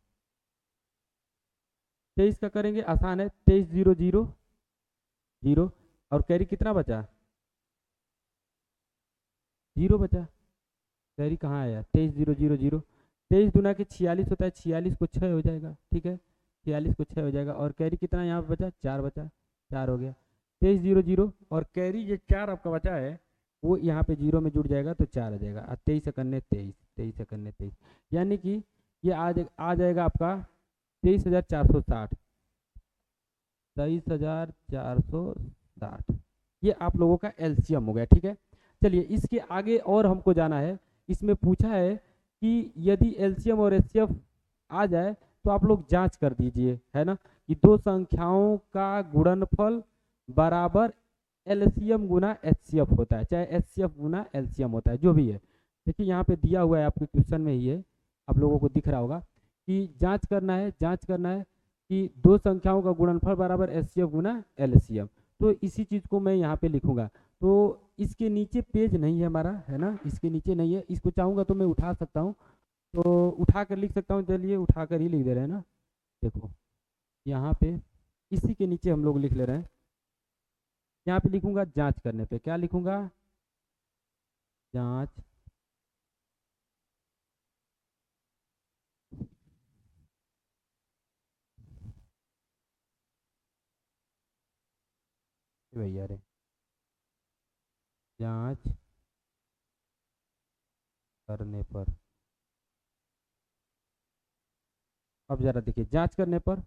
23 का करेंगे, आसान है। 23 0 0 0 और कैरी कितना बचा, 0 बचा। कैरी कहाँ आया, 23 0 0 0। 23 दुना के 46 होता है, 46 को 6 हो जाएगा, ठीक है। 46 को 6 हो जाएगा और कैरी कितना यहाँ पे बचा, 4 बचा, 4 हो गया। 23 0 0 और कैरी ये 4 आपका बचा है वो यहाँ पे जीरो में जुड़ जाएगा तो 4 आ जाएगा। 23 सेकंड 23, 23 सेकंड 23, यानी कि ये आ जाएगा आपका 23,460, 23,460। ये आप लोगों का एलसीएम हो गया, ठीक है। चलिए इसके आगे और हमको जाना है। इसमें पूछा है कि यदि एलसीएम और एचसीएफ आ जाए तो आप लोग जांच कर दीजिए, है ना, कि दो संख्याओं का गुणनफल बराबर एलसीएम गुना एचसीएफ होता है, चाहे एचसीएफ गुना एलसीएम होता है, जो भी है। देखिए यहाँ पे दिया हुआ है आपके क्वेश्चन में ही है, आप लोगों को दिख रहा होगा कि जांच करना है, जांच करना है कि दो संख्याओं का गुणनफल बराबर एचसीएफ गुना एलसीएम। तो इसी चीज़ को मैं यहाँ पे लिखूंगा। तो इसके नीचे पेज नहीं है हमारा, है ना, इसके नीचे नहीं है। इसको चाहूँगा तो मैं उठा सकता हूँ, तो उठा कर लिख सकता हूँ। चलिए उठा कर ही लिख दे रहे हैं ना। देखो यहाँ पे इसी के नीचे हम लोग लिख ले रहे हैं। यहाँ पे लिखूंगा जांच करने पे, क्या लिखूंगा, जांच भैया रे, जांच करने पर। अब जरा देखिए, जांच करने पर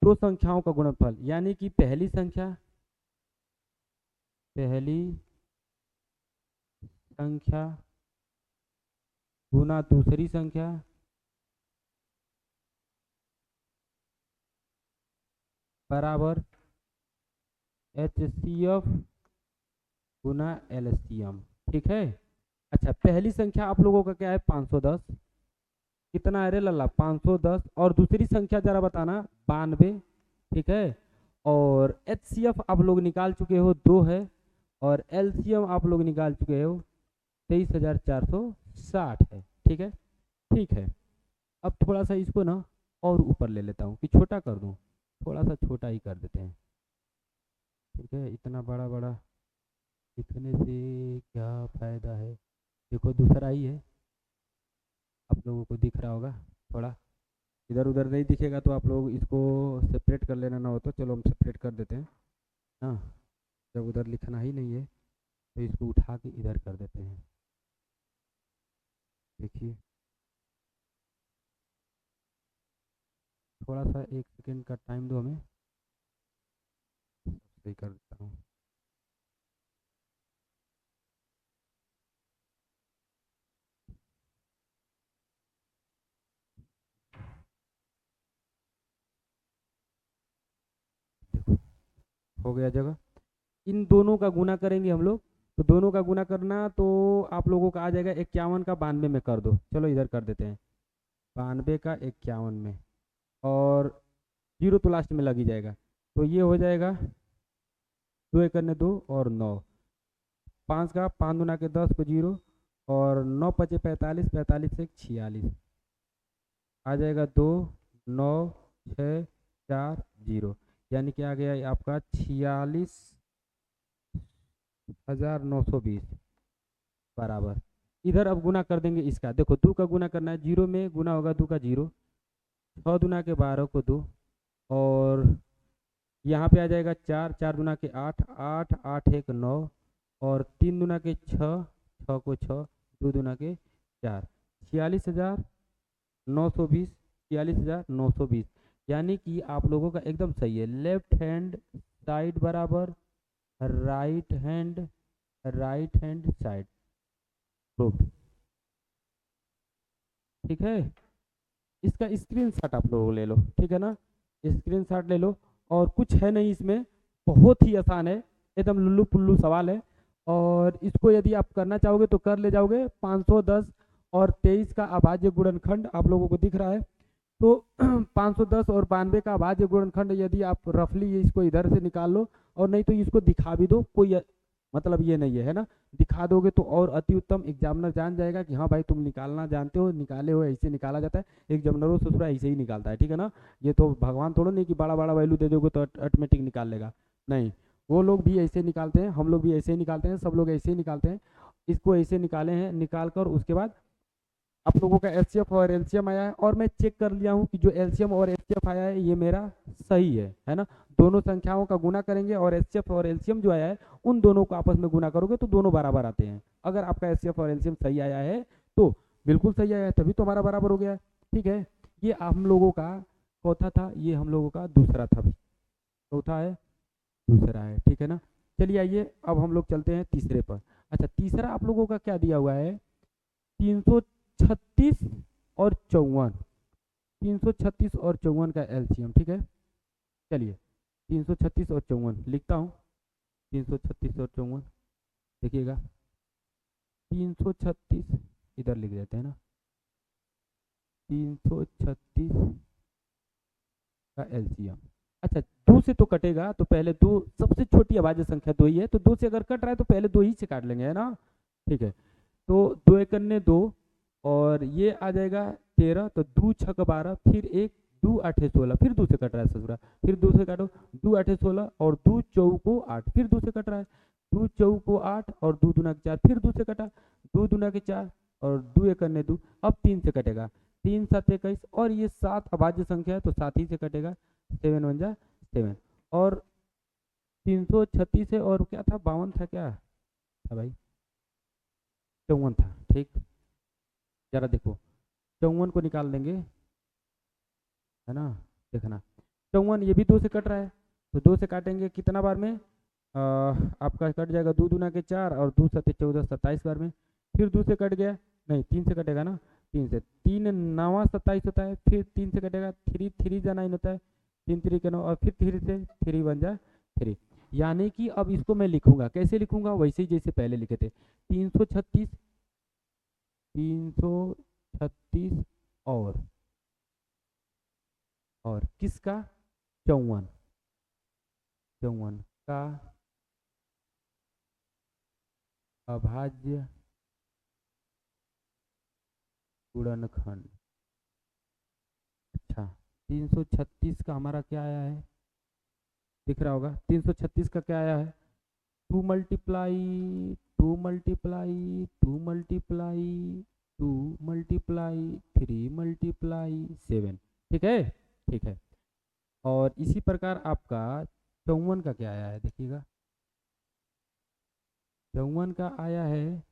दो संख्याओं का गुणनफल, यानी कि पहली संख्या, पहली संख्या गुना दूसरी संख्या बराबर एचसीएफ गुना एलसीएम, ठीक है। अच्छा, पहली संख्या आप लोगों का क्या है, 510, कितना है रे लल्ला, 510। और दूसरी संख्या जरा बताना, 92, ठीक है। और एचसीएफ आप लोग निकाल चुके हो, 2 है। और एलसीएम आप लोग निकाल चुके हो, 23,460 है, ठीक है। ठीक है, अब थोड़ा सा इसको ना और ऊपर ले लेता हूँ कि छोटा कर दूँ, थोड़ा सा छोटा ही कर देते हैं, ठीक है। इतना बड़ा बड़ा लिखने से क्या फ़ायदा है। देखो दूसरा ही है, आप लोगों को दिख रहा होगा, थोड़ा इधर उधर नहीं दिखेगा तो आप लोग इसको सेपरेट कर लेना, ना हो तो चलो हम सेपरेट कर देते हैं। हाँ, जब उधर लिखना ही नहीं है तो इसको उठा के इधर कर देते हैं। देखिए थोड़ा सा 1 सेकेंड का टाइम दो हमें, सही कर देता हूँ। देखो हो गया जगह। इन दोनों का गुना करेंगे हम लोग, तो दोनों का गुना करना तो आप लोगों का आ जाएगा 51 का 92 में कर दो, चलो इधर कर देते हैं, 92 का 51 में, और जीरो तो लास्ट में लग ही जाएगा, तो ये हो जाएगा 2 एक ने 2 और 9, 5 का 5 दूना के 10 को 0 और 9 पचे 45, 45 से 46 आ जाएगा 2 9 6 4 0, यानी कि आ गया ये आपका 46,920 बराबर। इधर अब गुना कर देंगे इसका, देखो 2 का गुना करना है, 0 में गुना होगा 2 का 0, 6 दूना के 12 को 2 और यहाँ पे आ जाएगा 4, 4 दूना के 8, 8 8 एक 9 और 3 दूना के 6, 6 को 6, 2 दूना के 4, 46,920, 46,920, यानी कि आप लोगों का एकदम सही है। लेफ्ट हैंड साइड बराबर राइट हैंड साइड प्रूव्ड। ठीक है, इसका स्क्रीनशॉट आप लोग ले लो, ठीक है ना, स्क्रीनशॉट ले लो। और कुछ है नहीं इसमें, बहुत ही आसान है, एकदम लुल्लू पुल्लू सवाल है और इसको यदि आप करना चाहोगे तो कर ले जाओगे। 510 और 23 का अभाज्य गुणनखंड आप लोगों को दिख रहा है, तो 510 और 92 का अभाज्य गुणनखंड यदि आप रफली इसको इधर से निकाल लो और नहीं तो इसको दिखा भी दो, कोई मतलब ये नहीं है ना, दिखा दोगे तो और अति उत्तम, एग्जामिनर जान जाएगा कि हाँ भाई तुम निकालना जानते हो, निकाले हो, ऐसे निकाला जाता है। एग्जामिनरों से थोड़ा ऐसे ही निकालता है, ठीक है ना, ये तो भगवान थोड़ा नहीं कि बड़ा बड़ा वैल्यू दे दोगे तो ऑटोमेटिक निकाल लेगा, नहीं, वो लोग भी ऐसे निकालते हैं, हम लोग भी ऐसे ही निकालते हैं, सब लोग ऐसे ही निकालते हैं। इसको ऐसे निकाले हैं, निकाल कर उसके बाद आप लोगों का एचसीएफ और एलसीएम आया है और मैं चेक कर लिया हूँ कि जो एलसीएम और एचसीएफ आया है ये मेरा सही है ना। दोनों संख्याओं का गुना करेंगे और एचसीएफ और एलसीएम जो आया है उन दोनों को आपस में गुना करोगे तो दोनों बराबर आते हैं। अगर आपका एचसीएफ और एलसीएम सही आया है तो बिल्कुल सही आया है, तभी तो हमारा बराबर हो गया है। ठीक है, ये हम लोगों का चौथा था, ये हम लोगों का दूसरा था, चौथा है दूसरा है, ठीक है ना। चलिए आइए अब हम लोग चलते हैं तीसरे पर। अच्छा, तीसरा आप लोगों का क्या दिया हुआ है, 336 और 54, 336 और 54 का एलसीएम, ठीक है। चलिए 336 और 54 लिखता हूँ, 336 और 54 देखिएगा, 336 इधर लिख देते हैं ना, 336 का एलसीएम। अच्छा, 2 से तो कटेगा तो पहले 2, सबसे छोटी अभाज्य संख्या 2 ही है, तो 2 से अगर कट रहा है तो पहले 2 ही से काट लेंगे, है ना। ठीक है, तो 2 एक 2 और ये आ जाएगा 13, तो 2 6 12, फिर 1 2 8 16, फिर 2 से कट रहा है ससुरा, फिर 2 से काटो, 2 8 16 और 2 चौको 8, फिर 2 से कट रहा है, 2 चौको 8 और 2 दूना के 4, फिर 2 से कटा, 2 दूना के 4 और 2 एक 2, अब 3 से कटेगा, 3 7 21 और ये 7 अभाज्य संख्या है तो 7 ही से कटेगा, 7 1 जा 7 और 336 है और क्या था, 52 था, क्या था भाई, 54 था, ठीक। जरा देखो 54 को निकाल देंगे, है ना, देखना 54 ये भी 2 से कट रहा है तो 2 से काटेंगे कितना बार में, आपका कट जाएगा 2 दूना के 4 और 2 7 14 27 बार में, फिर 2 से कट गया, नहीं 3 से कटेगा ना, 3 से, 3 9 27 होता है, फिर 3 से कटेगा, 3 3 जा 9 होता है, 3 3 के 9 और फिर 3 से 3 बन जा 3, यानी कि अब इसको मैं लिखूंगा, कैसे लिखूंगा, वैसे ही जैसे पहले लिखे थे, 336 336 और किसका, 54 का अभाज्य गुणनखंड। अच्छा, 336 का हमारा क्या आया है, दिख रहा होगा, 336 का क्या आया है, 2 multiply 2 multiply 2 multiply 2 multiply 3 multiply 7, ठीक है, ठीक है। और इसी प्रकार आपका 54 का क्या आया है, देखिएगा 54 का आया है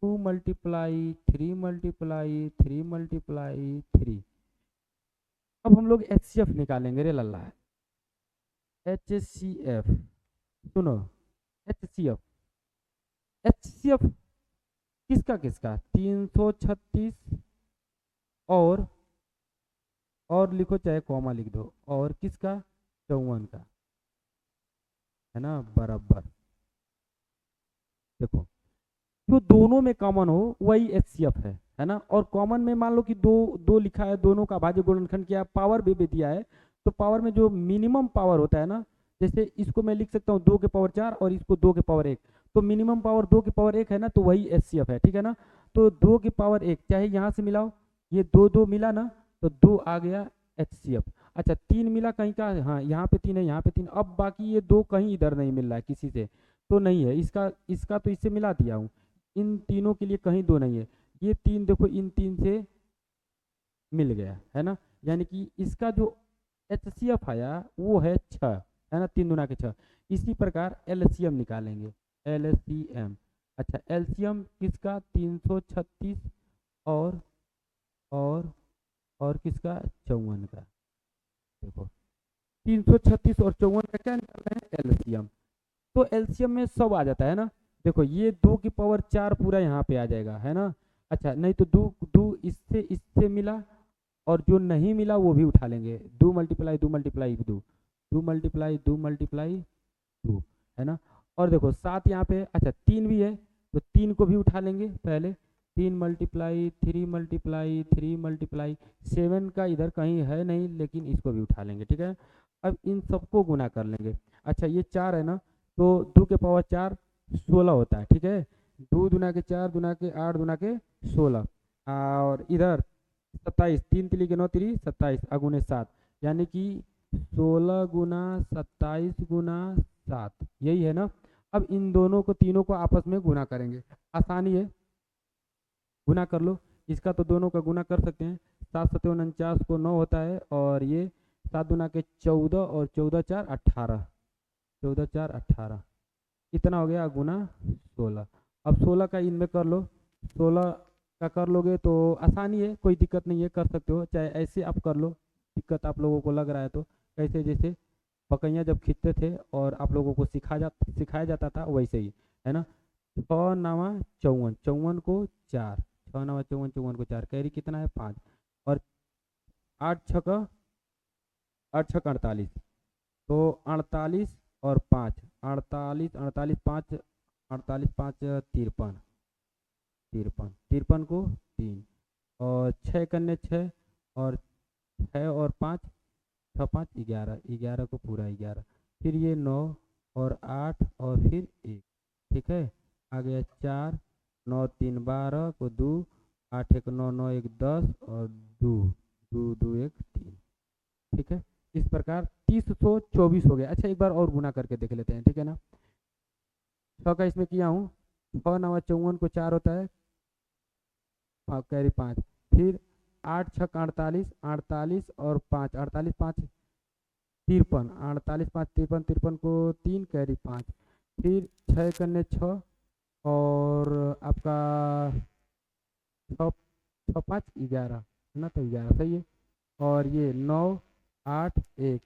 2 मल्टीप्लाई 3 मल्टीप्लाई 3 मल्टीप्लाई 3। अब हम लोग एचसीएफ निकालेंगे रे लल्ला, एचसीएफ, सुनो, एचसीएफ, एचसीएफ किसका किसका, 336 और लिखो चाहे कॉमा लिख दो, और किसका, 54 का, है ना, बराबर। देखो जो दोनों में कॉमन हो वही एचसीएफ है ना, और कॉमन में मान लो कि दो दो लिखा है, दोनों का भाज्य गुणनखंड किया, पावर भी दिया है, तो पावर में जो मिनिमम पावर होता है ना, जैसे इसको मैं लिख सकता हूँ 2 के पावर 4 और इसको 2 के पावर 1, तो मिनिमम पावर 2 के पावर 1 है ना, तो वही एचसीएफ है, ठीक है ना। तो 2 की पावर 1 चाहे यहाँ से मिलाओ, ये 2 2 मिला ना, तो 2 आ गया एचसीएफ। अच्छा 3 मिला कहीं का, हाँ यहाँ पे 3 है, यहाँ पे 3, अब बाकी ये 2 कहीं इधर नहीं मिल रहा है किसी से, तो नहीं है इसका, इसका तो इससे मिला दिया हूँ, इन तीनों के लिए कहीं 2 नहीं है, ये 3 देखो इन 3 से मिल गया है ना, यानी कि इसका जो एचसीएफ आया वो है 6, है ना, 3 दुना के 6। इसी प्रकार एलसीएम निकालेंगे, एलसीएम। अच्छा एलसीएम किसका, 336 और और और किसका, 54 का। देखो 336 और 54 का क्या निकाल रहे हैं, एलसीएम। तो एलसीएम में सब आ जाता है ना, देखो ये 2 की पावर 4 पूरा यहाँ पे आ जाएगा, है ना। अच्छा नहीं तो 2 2 इससे मिला, और जो नहीं मिला वो भी उठा लेंगे, 2 मल्टीप्लाई 2 मल्टीप्लाई 2, 2 मल्टीप्लाई 2 मल्टीप्लाई 2, है ना। और देखो 7 यहाँ पे, अच्छा 3 भी है, तो 3 को भी उठा लेंगे पहले, 3 मल्टीप्लाई 3 मल्टीप्लाई 3 मल्टीप्लाई 7 का इधर कहीं है नहीं, लेकिन इसको भी उठा लेंगे, ठीक है। अब इन सबको गुना कर लेंगे। अच्छा ये 4 है ना, तो 2 के पावर 4 16 होता है, ठीक है। 2 दुना के 4 दुना के 8 दुना के 16, और इधर 27, 3 तिली के 9 तिली 27 अगुने 7, यानी कि 16 गुना 27 गुना 7, यही है ना। अब इन दोनों को, तीनों को आपस में गुना करेंगे, आसानी है, गुना कर लो। इसका तो दोनों का गुना कर सकते हैं, 7 7 49 को 9 होता है, और ये 7 गुना के 14 और 14 4 18, 14 4 18, इतना हो गया गुना 16। अब 16 का इनमें कर लो, 16 का कर लोगे तो आसानी है, कोई दिक्कत नहीं है, कर सकते हो, चाहे ऐसे आप कर लो, दिक्कत आप लोगों को लग रहा है तो, कैसे जैसे पकैया जब खींचते थे और आप लोगों को सिखाया जाता था वैसे ही, है ना। 6 नवा 54, 54 को 4, 6 नवा 54, 54 को 4, कैरी कितना है 5, और 8 छक 8 छक 48, तो 48 और 5, 48 48 5, 48 5 53, 53 को 3, और 6 कन्ने 6, और 6 और 5, 6 5 11, 11 को पूरा 11, फिर ये 9 और 8 और फिर 1, ठीक है। आ गया 4, 9 3 12 को 2, 8 1 9 9 1 10 और 2 2 2 1 3, ठीक है। इस प्रकार 3024 हो गया। अच्छा एक बार और गुना करके देख लेते हैं, ठीक है ना। 6 का इसमें किया हूँ, 6 नवा 54 को 4 होता है, कैरी 5, फिर 8 छक 48, 48 और 5, 48 5 53, 48 5 53, 53 को 3, कैरी 5, फिर 6 कन्ने 6, और आपका 6 6 5 11, है ना, तो 11 सही है। और ये 9 8 1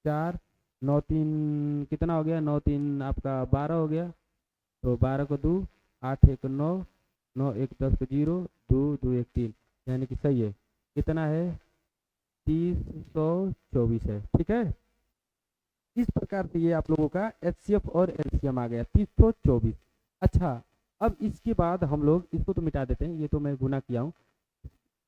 4 9 3 कितना हो गया, 9 3 आपका 12 हो गया, तो 12 को 2, 8 1 9 9 1 10 को 0 2 2 1 3, यानी कि सही है, कितना है 3024 है, ठीक है। इस प्रकार से ये आप लोगों का एचसीएफ और एलसीएम आ गया 3024। अच्छा अब इसके बाद हम लोग इसको तो मिटा देते हैं, ये तो मैं गुना किया हूँ,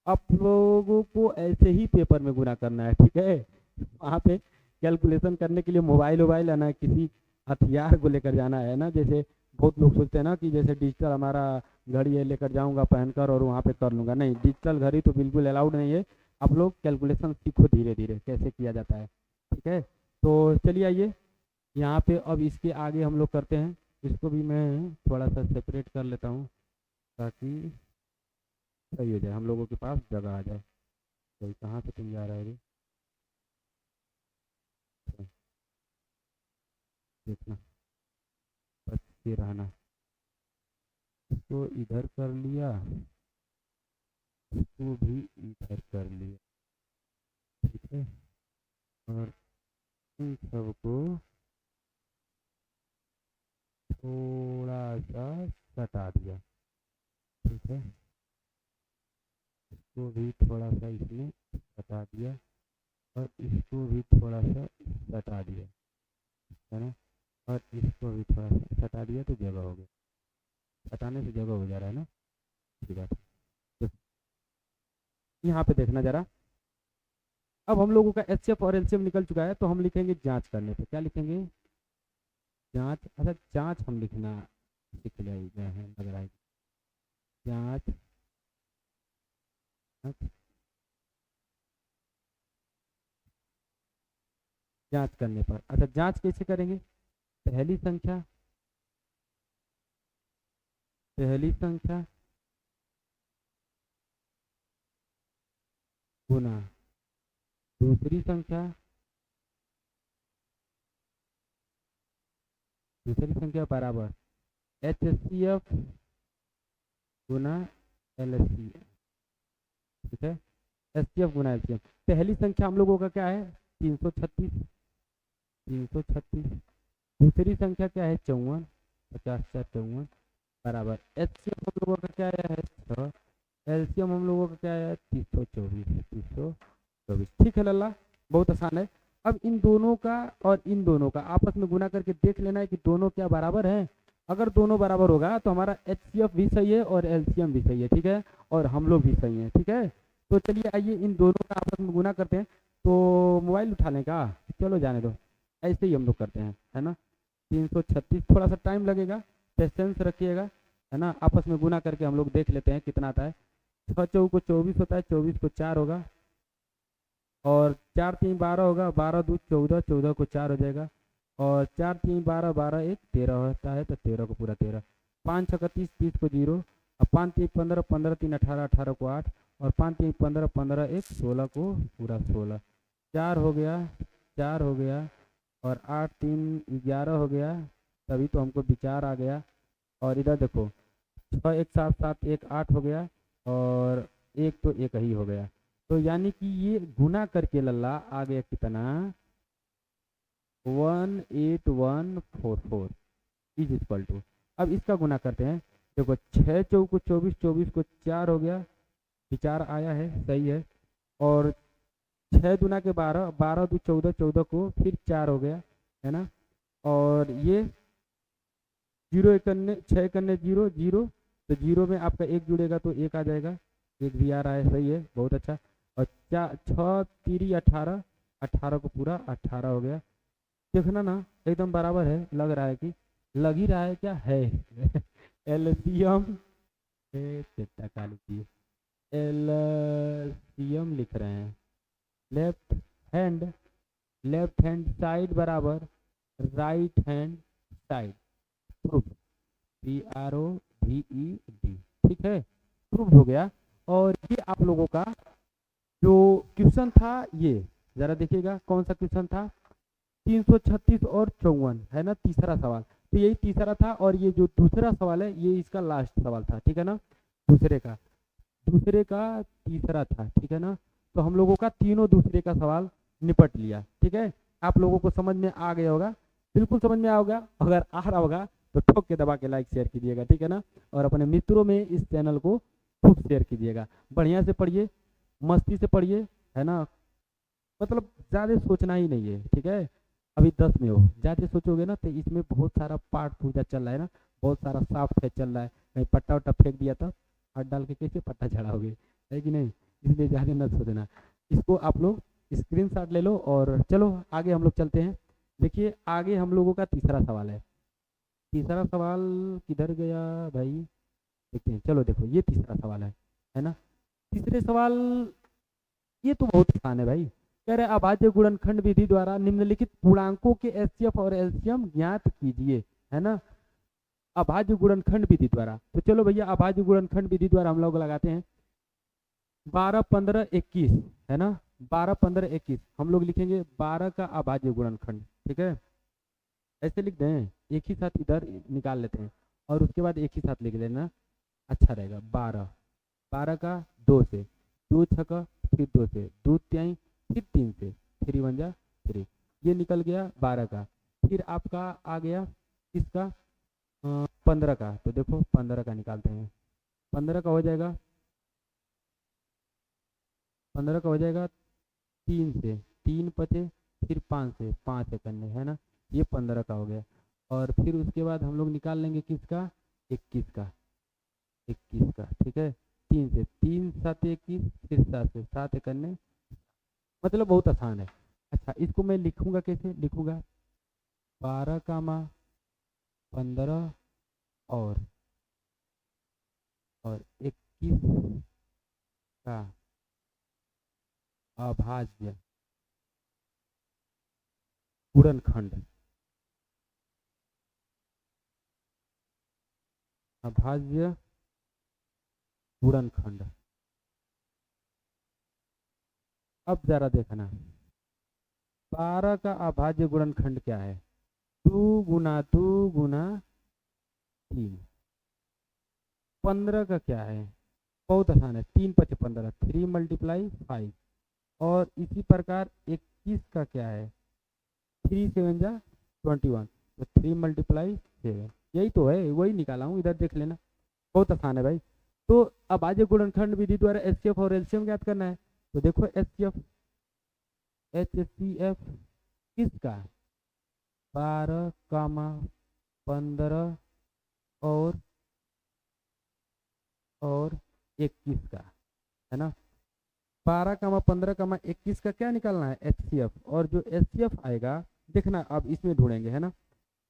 आप लोगों को ऐसे ही पेपर में गुना करना है, ठीक है। वहाँ पे कैलकुलेशन करने के लिए मोबाइल वोबाइल है ना, किसी हथियार को लेकर जाना है ना, जैसे बहुत लोग सोचते हैं ना कि जैसे डिजिटल हमारा घड़ी है लेकर जाऊंगा पहनकर और वहाँ पे कर लूँगा, नहीं, डिजिटल घड़ी तो बिल्कुल अलाउड नहीं है। आप लोग कैलकुलेशन सीखो धीरे धीरे कैसे किया जाता है, ठीक है। तो चलिए आइए यहाँ पे अब इसके आगे हम लोग करते हैं, इसको भी मैं थोड़ा सा सेपरेट कर लेता हूँ ताकि सही हो जाए, हम लोगों के पास जगह आ जाए। तो कहाँ से तुम जा रहे हो, देखना, बस ये रहना, इसको इधर कर लिया, इसको भी इधर कर लिया, ठीक है। और इन सबको थोड़ा सा सटा दिया, ठीक है, इसको भी थोड़ा सा इसमें सटा दिया, और इसको भी थोड़ा सा सटा दिया, है ना, और इसको भी थोड़ा सा सटा दिया, तो जगह हो गया, सटाने से जगह हो जा रहा है ना, ठीक है। तो यहाँ पे देखना जरा, अब हम लोगों का एचसीएफ और एलसीएम निकल चुका है, तो हम लिखेंगे जांच करने पे, क्या लिखेंगे, जांच। अच्छा जांच हम लिखना सीख लिया है लग रहा है, जांच, जांच करने पर। अच्छा जांच कैसे करेंगे, पहली संख्या, पहली संख्या गुना दूसरी संख्या, दूसरी संख्या बराबर एचसीएफ गुना एलसीएम, ठीक है, एचसीएफ गुना एलसीएम। पहली संख्या हम लोगों का क्या है 336, 336, दूसरी संख्या क्या है 54, 50 54 बराबर एचसीएफ हम लोगों का क्या है 6, एलसीएम हम लोगों का क्या है 324, 324, ठीक है लल्ला, बहुत आसान है। अब इन दोनों का और इन दोनों का आपस में गुना करके देख लेना है कि दोनों क्या बराबर हैं। अगर दोनों बराबर होगा तो हमारा एचसीएफ भी सही है और एलसीएम भी सही है, ठीक है, और हम लोग भी सही हैं, ठीक है। तो चलिए आइए इन दोनों का आपस में गुना करते हैं। तो मोबाइल उठा लें का, चलो जाने दो, ऐसे ही हम लोग करते हैं, है ना। 336, थोड़ा सा टाइम लगेगा, पेशेंस रखिएगा, है ना। आपस में गुना करके हम लोग देख लेते हैं कितना आता है। 6 चौको को 24 होता है, 24 को 4 होगा, और 4 3 12 होगा, 12 2 14, 14 को 4 हो जाएगा, और 4 3 12, 12 1 13 होता है, तो 13 को पूरा 13, 5 6 30, 30 को 0, और 5 3 15, 15 3 18, 18 को 8, और 5 3 15, 15 1 16 को पूरा 16, 4 हो गया, 4 हो गया, और 8 3 11 हो गया, तभी तो हमको विचार आ गया। और इधर देखो 6 1 7 7 1 8 हो गया, और एक तो एक ही हो गया, तो यानी कि ये गुना करके लल्ला आ गया कितना 18144 इज इक्वल टू। अब इसका गुना करते हैं, देखो 6 चौको 24, 24 को 4 हो गया, विचार आया है, सही है, और 6 दुना के 12, 12 दो 14, 14 को फिर 4 हो गया, है ना, और ये 0 1 6 1 0 0, तो 0 में आपका एक जुड़ेगा तो एक आ जाएगा, एक भी आ रहा है, सही है, बहुत अच्छा। और 6 3 18, 18 को पूरा 18 हो गया, देखना ना एकदम बराबर है, लग रहा है कि लग ही रहा है, क्या है एलसीएम एलसीएम लिख रहे हैं, left hand, left hand side बराबर right hand side, proof, PROVED, ठीक है, प्रूफ हो गया। और ये आप लोगों का जो क्वेश्चन था, ये जरा देखिएगा कौन सा क्वेश्चन था, 336 और 54, है ना, तीसरा सवाल, तो यही तीसरा था, और ये जो दूसरा सवाल है ये इसका लास्ट सवाल था, ठीक है ना, दूसरे का तीसरा था, ठीक है ना। तो हम लोगों का तीनों दूसरे का सवाल निपट लिया, ठीक है। आप लोगों को समझ में आ गया होगा, बिल्कुल समझ में आ होगा, अगर आ रहा होगा तो ठोक के दबा के लाइक शेयर कीजिएगा, ठीक है ना, और अपने मित्रों में इस चैनल को खूब शेयर कीजिएगा, बढ़िया से पढ़िए, मस्ती से पढ़िए, है ना, मतलब ज़्यादा सोचना ही नहीं है, ठीक है। अभी 10 में हो, ज़्यादा सोचोगे ना तो इसमें बहुत सारा पाठ पूजा चल रहा है ना, बहुत सारा सॉफ्टवेयर चल रहा है, कहीं पट्टा वट्टा फेंक दिया था, हाथ डाल के कैसे पट्टा चढ़ाओगे, है कि नहीं, इसलिए ज़्यादा न सोचना, इसको आप लोग स्क्रीनशॉट ले लो। और चलो आगे हम लोग चलते हैं। देखिए आगे हम लोगों का तीसरा सवाल है, तीसरा सवाल किधर गया भाई, देखते हैं, चलो देखो ये तीसरा सवाल है ना। तीसरे सवाल ये तो बहुत आसान है भाई, कह रहे अभाज्य गुणनखंड विधि द्वारा निम्नलिखित पूर्णांकों के एचसीएफ और एलसीएम ज्ञात कीजिए, है ना, अभाज्य गुणनखंड विधि द्वारा। तो चलो भैया अभाज्य गुणनखंड विधि द्वारा हम लोग लगाते हैं, 12 15 21, है ना, 12 15 21 हम लोग लिखेंगे 12 का अभाज्य गुणनखंड, ठीक है, ऐसे लिख दें, एक ही साथ इधर निकाल लेते हैं, और उसके बाद एक ही साथ लिख लेना, अच्छा रहेगा। 12 12 का 2 से, 2 6 फिर 2 से, 2 3 फिर 3 से, 3 1 जा 3, ये निकल गया 12 का। फिर आपका आ गया इसका 15 का, तो देखो 15 का निकालते हैं, 15 का हो जाएगा, 15 का हो जाएगा 3 से, 3 पचे, फिर 5 से, 5 से करने, है ना, ये 15 का हो गया। और फिर उसके बाद हम लोग निकाल लेंगे किसका, 21 का, 21 का, ठीक है, 3 से, 3 7 21, फिर 7 से, 7 करने, मतलब बहुत आसान है। अच्छा, इसको मैं लिखूंगा कैसे लिखूंगा? 12, 15 और 21 का अभाज्य गुणनखंड। अभाज्य गुणनखंड। अब जरा देखना, 12 का अभाज्य गुणनखंड क्या है? 2 × 2 × 3। 15 का क्या है? बहुत आसान है, 3×5 = 15, 3 × 5। और इसी प्रकार 21 का क्या है? 3×7 = 21, तो 3 × 7। यही तो है, वही निकाला हूँ, इधर देख लेना, बहुत आसान है भाई। तो अब आज गुणनखंड विधि द्वारा एचसीएफ और एलसीएम ज्ञात करना है। तो देखो एचसीएफ एचसीएफ किसका? 12, 15 और 21 का, है ना। 12, 15, 21 का क्या निकालना है? एचसीएफ। और जो एचसीएफ आएगा, देखना अब इसमें ढूंढेंगे, है ना।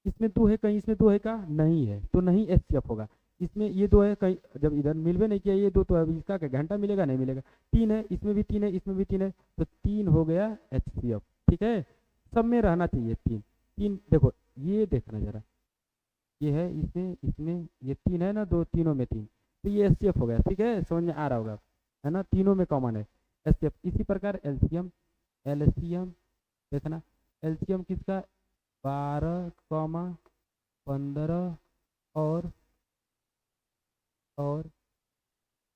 इसमें 2 है कहीं, इसमें 2 है का नहीं है, तो नहीं एचसीएफ होगा। इसमें ये 2 है कहीं, जब इधर मिलवे नहीं किया ये 2, तो अब इसका क्या घंटा मिलेगा? नहीं मिलेगा। 3 है, इसमें भी 3 है, इसमें भी 3 है, तो 3 हो गया एचसीएफ। ठीक है, सब में रहना चाहिए 3। 3 देखो, ये देखना जरा, ये है इसमें, इसमें ये 3 है ना, दो तीनों में 3, तो ये एचसीएफ हो गया। ठीक है, समझ में आ रहा होगा, है ना, तीनों में कॉमन है एचसीएफ। इसी प्रकार एलसीएम, एलसीएम देखना, एलसीएम किसका? 12, 15 और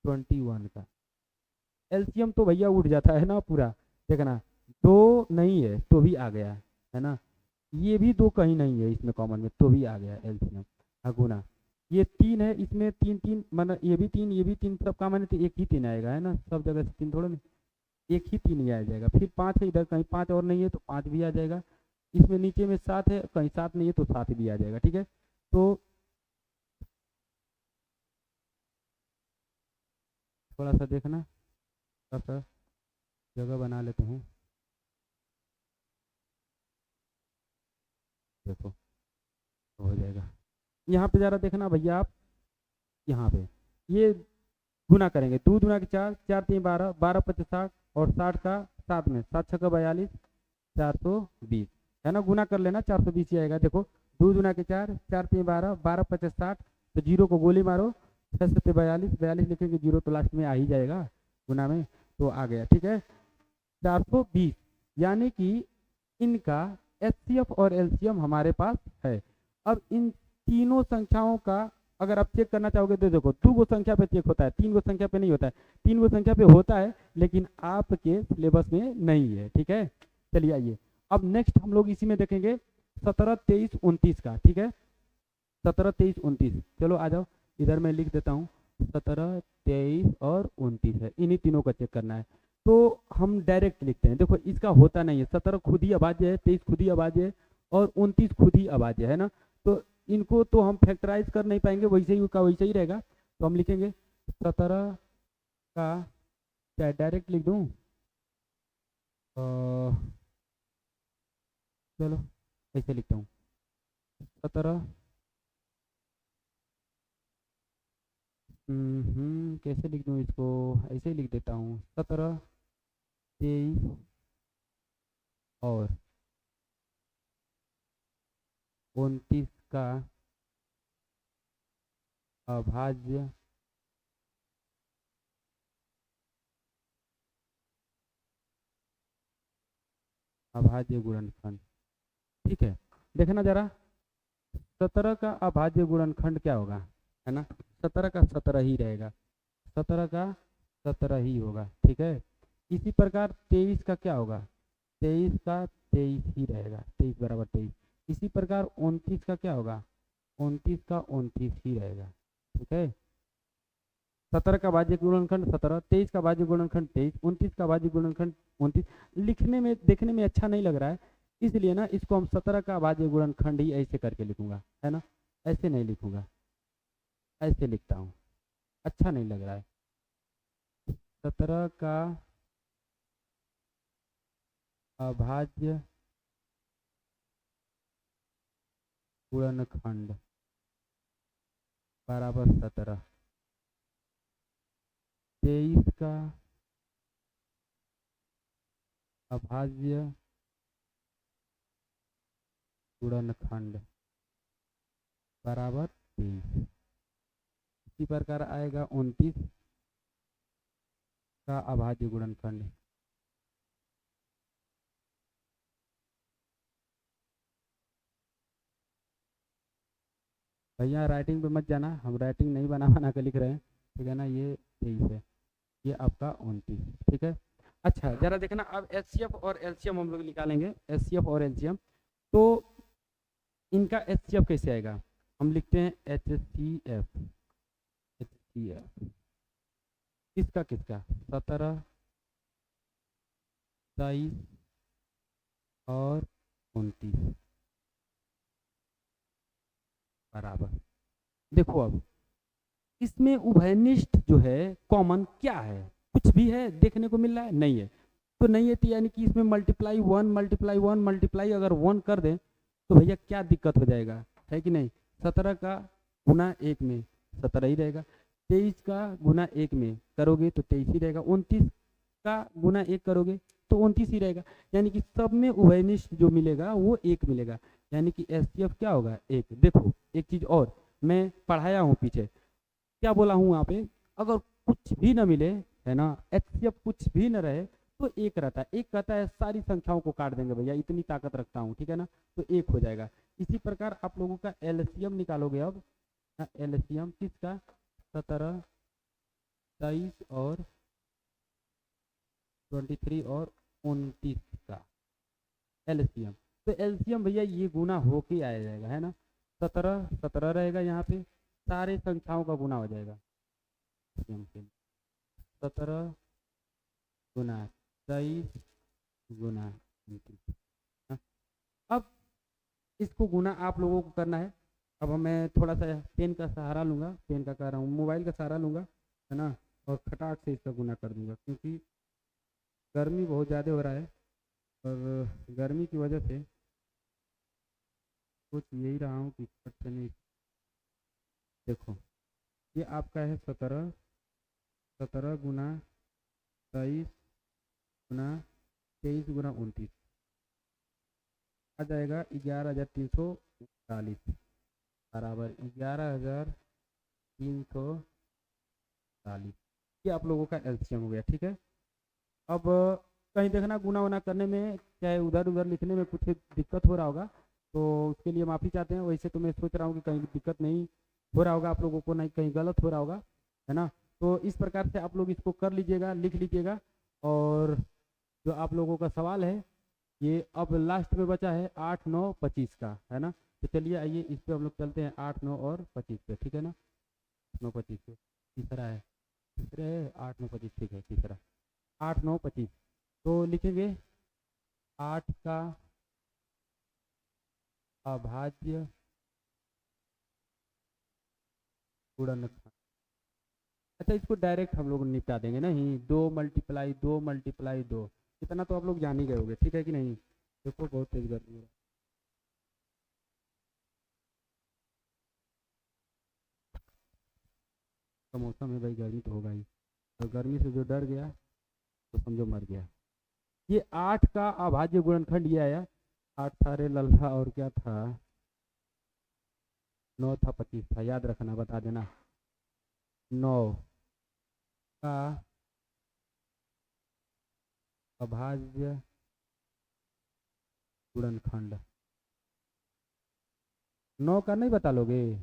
21 का। एलसीएम तो भैया उठ जाता है ना पूरा, देखना 2 नहीं है तो भी आ गया, है ना। ये भी 2 कहीं नहीं है इसमें कॉमन में, तो भी आ गया एलसीएम। गुना, ये 3 है, इसमें 3 3, मतलब ये भी 3 ये भी 3, सब कॉमन है, तो एक ही 3 आएगा, है ना। सब जगह से 3 थोड़ा नहीं, एक ही 3 ही आ जाएगा। फिर 5 है, इधर कहीं 5 और नहीं है तो 5 भी आ जाएगा। इसमें नीचे में 7 है, कहीं 7 नहीं है तो 7 भी आ जाएगा। ठीक है, तो थोड़ा सा देखना, थोड़ा सा जगह बना लेते हैं, देखो हो जाएगा। यहाँ पे जरा देखना भैया आप, यहाँ पे ये गुना करेंगे, 2 × 4, 4×3 = 12, 12×5 = 60, और 60 का 7 में 7×6 = 42, 420, है ना। गुना कर लेना, 420 ही आएगा। देखो 2 × 4, 4×3 = 12, 12×5 = 60, तो जीरो को गोली मारो, 6×7 = 42, 42 लिखेंगे, जीरो तो लास्ट में आ ही जाएगा गुना में, तो आ गया। ठीक है, 420, यानी कि इनका एचसीएफ और एलसीएम हमारे पास है। अब इन तीनों संख्याओं का अगर आप चेक करना चाहोगे तो देखो, 2 गो संख्या पे चेक होता है, 3 गो संख्या पे नहीं होता है। 3 गो संख्या पे होता है, लेकिन आपके सिलेबस में नहीं है। ठीक है, चलिए आइए, अब नेक्स्ट हम लोग इसी में देखेंगे 17, 23, 29 का। ठीक है, 17, 23, 29, चलो आ जाओ, इधर मैं लिख देता हूँ, 17, 23 और 29 है, इन्हीं तीनों का चेक करना है। तो हम डायरेक्ट लिखते हैं, देखो इसका होता नहीं है, 17 खुद ही अभाज्य है, 23 खुद ही अभाज्य है, और 29 खुद ही अभाज्य है ना। तो इनको तो हम फैक्टराइज कर नहीं पाएंगे, वैसे ही का वैसे ही रहेगा। तो हम लिखेंगे 17 का, क्या डायरेक्ट लिख दूँ? चलो ऐसे लिखता हूँ, 17, कैसे लिख दूँ इसको? ऐसे ही लिख देता हूँ, 17, 23 और 29 का अभाज्य गुणनखंड। ठीक है, देखना जरा, 17 का अभाज्य गुणनखंड क्या होगा, है ना। 17 का 17 ही रहेगा, 17 का 17 ही होगा। ठीक है, इसी प्रकार 23 का क्या होगा? 23 का 23 ही रहेगा, 23 = 23। इसी प्रकार 29 का क्या होगा? 29 का 29 ही रहेगा। ठीक है, 17 का भाज्य गुणनखंड 17, 23 का भाज्य गुणनखंड 23, 29 का भाज्य गुणनखंड 29। लिखने में देखने में अच्छा नहीं लग रहा है, इसलिए ना इसको हम 17 का भाज्य गुणनखंड ही ऐसे करके लिखूंगा, है ना। ऐसे नहीं लिखूंगा, ऐसे लिखता हूँ, अच्छा नहीं लग रहा है। 17 का अभाज्य गुणनखंड बराबर 17। 23 का अभाज्य गुणनखंड बराबर 23। इसी प्रकार आएगा 29 का अभाज्य गुणनखंड। भैया राइटिंग पे मत जाना, हम राइटिंग नहीं बना के लिख रहे हैं, ठीक है ना। ये 23 है, ये आपका 29, ठीक है। अच्छा जरा देखना, अब एचसीएफ और एलसीएम हम लोग निकालेंगे, एचसीएफ और एलसीएम। तो इनका एचसीएफ कैसे आएगा, हम लिखते हैं एचसीएफ। एचसीएफ किसका किसका, 17, 23 और 29 बराबर। देखो अब इसमें उभयनिष्ठ जो है कॉमन क्या है, कुछ भी है देखने को मिल रहा है, नहीं है। तो नहीं है तो यानी कि इसमें मल्टीप्लाई 1 मल्टीप्लाई 1 मल्टीप्लाई अगर 1 कर दें तो भैया क्या दिक्कत हो जाएगा, है कि नहीं। 17 का गुना 1 में 17 ही रहेगा, 23 का गुना 1 में करोगे तो 23 ही रहेगा, 29 का गुना 1 करोगे तो 29 ही रहेगा। यानी कि सब में उभयनिष्ठ जो मिलेगा वो 1 मिलेगा, यानी कि एचसीएफ क्या होगा 1। देखो एक चीज और मैं पढ़ाया हूँ पीछे, क्या बोला हूँ यहाँ पे, अगर कुछ भी न मिले, है ना, एचसीएफ कुछ भी न रहे तो 1 रहता है। 1 कहता है सारी संख्याओं को काट देंगे भैया, इतनी ताकत रखता हूँ, ठीक है ना, तो 1 हो जाएगा। इसी प्रकार आप लोगों का एलसीएम निकालोगे अब, एलसीएम किसका, 17, 23 और 23 और 29 का एलसीएम। तो एलसीएम भैया ये गुना होके आ जाएगा, है ना। 17 17 रहेगा, यहाँ पे सारे संख्याओं का गुना हो जाएगा। 17 गुना 23 गुना 29। अब इसको गुना आप लोगों को करना है। अब मैं थोड़ा सा पेन का सहारा लूँगा, पेन का कह रहा हूँ, मोबाइल का सहारा लूँगा, है ना, और खटाक से इसका गुना कर दूंगा, क्योंकि गर्मी बहुत ज़्यादा हो रहा है और गर्मी की वजह से सोच यही रहा हूँ कि फट से नहीं। देखो ये आपका है 17, 17 गुना 23 गुना 23 गुना 29 आ जाएगा 11,340 बराबर 11,340। ये आप लोगों का एलसीएम हो गया, ठीक है। अब कहीं देखना गुना वुना करने में चाहे उधर उधर लिखने में कुछ दिक्कत हो रहा होगा तो उसके लिए माफ़ी चाहते हैं। वैसे तो मैं सोच रहा हूँ कि कहीं दिक्कत नहीं हो रहा होगा आप लोगों को, नहीं कहीं गलत हो रहा होगा, है ना। तो इस प्रकार से आप लोग इसको कर लीजिएगा, लिख लीजिएगा। और जो आप लोगों का सवाल है ये अब लास्ट में बचा है 8, 9, 25 का, है ना। तो चलिए आइए इस पर हम लोग चलते हैं 8, 9 और 25 पे, ठीक है ना। 9, 25 पे तीसरा है, तीसरे है 8, 9, 25, ठीक है तीसरा 8, 9, 25। तो लिखेंगे 8 का अभाज्य गुणनखंड। अच्छा इसको डायरेक्ट हम लोग निपटा देंगे, नहीं 2 मल्टीप्लाई 2 मल्टीप्लाई 2, इतना तो आप लोग जान ही गए होंगे, ठीक है कि नहीं। देखो बहुत तेज गर्मी हो रहा है, का मौसम है भाई, गर्मी तो होगा ही, तो गर्मी से जो डर गया तो समझो मर गया। ये 8 का अभाज्य गुणनखंड ये आया, 8 था रे लल्हा और क्या था, 9 था 25 था, याद रखना बता देना। 9 का अभाज्य गुणनखंड, 9 का नहीं बता लोगे,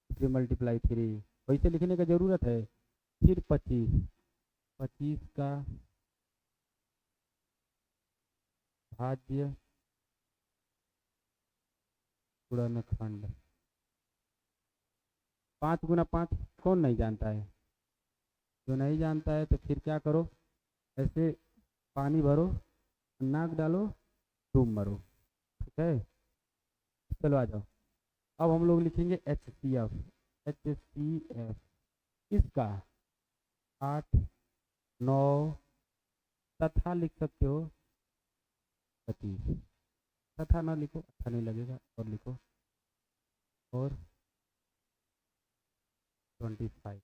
3 मल्टीप्लाई 3 वैसे लिखने का जरूरत है। फिर 25, 25 का भाज्य गुणनखंड, 5 गुना 5 कौन नहीं जानता है, जो नहीं जानता है तो फिर क्या करो, ऐसे पानी भरो, नाक डालो, डूब मरो, ठीक है। चलो आ जाओ, अब हम लोग लिखेंगे H C F. H C F इसका 8, 9 तथा लिख सकते हो 25 तथा ना लिखो, अच्छा नहीं लगेगा, और लिखो और 25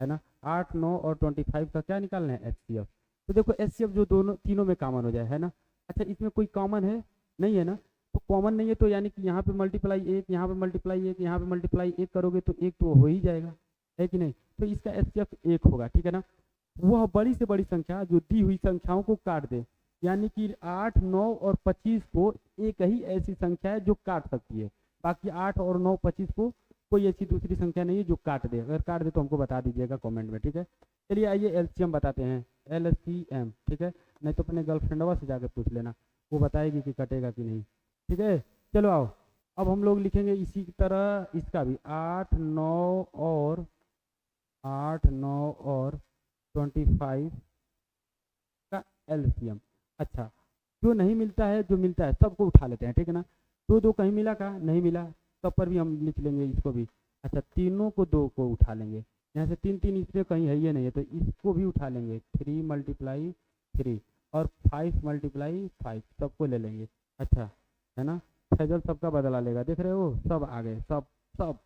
है ना। 8, 9 और 25 का क्या निकालना है, HCF। तो देखो HCF जो दोनों तीनों में कॉमन हो जाए, है ना। अच्छा इसमें कोई कॉमन है नहीं है ना, तो कॉमन नहीं है तो यानी कि यहाँ पे मल्टीप्लाई 1, यहाँ पे मल्टीप्लाई 1, यहाँ पे मल्टीप्लाई 1 करोगे तो 1 तो हो ही जाएगा, है कि नहीं। तो इसका HCF 1 होगा, ठीक है ना। वह बड़ी से बड़ी संख्या जो दी हुई संख्याओं को काट दे, यानी कि 8, 9 और 25 को एक ही ऐसी संख्या है जो काट सकती है, बाकी 8 और 9, 25 को कोई ऐसी दूसरी संख्या नहीं है जो काट दे। अगर काट दे तो हमको बता दीजिएगा कमेंट में, ठीक है। चलिए आइए एलसीएम बताते हैं, LCM, ठीक है। नहीं तो अपने गर्लफ्रेंडवा से जाकर पूछ लेना, वो बताएगी कि कटेगा कि नहीं, ठीक है। चलो आओ, अब हम लोग लिखेंगे इसी तरह इसका भी 8, 9 और 25 का LCM। अच्छा जो नहीं मिलता है, जो मिलता है सबको उठा लेते हैं, ठीक है ना। दो दो कहीं मिला का नहीं मिला, तब पर भी हम लिख लेंगे इसको भी। अच्छा तीनों को, दो को उठा लेंगे, यहाँ से 3 3 इसमें कहीं है ये नहीं है तो इसको भी उठा लेंगे। 3 × 3 और 5 × 5 सबको ले लेंगे। अच्छा है ना, फैजल सबका बदला लेगा, देख रहे हो सब आ गए, सब सब।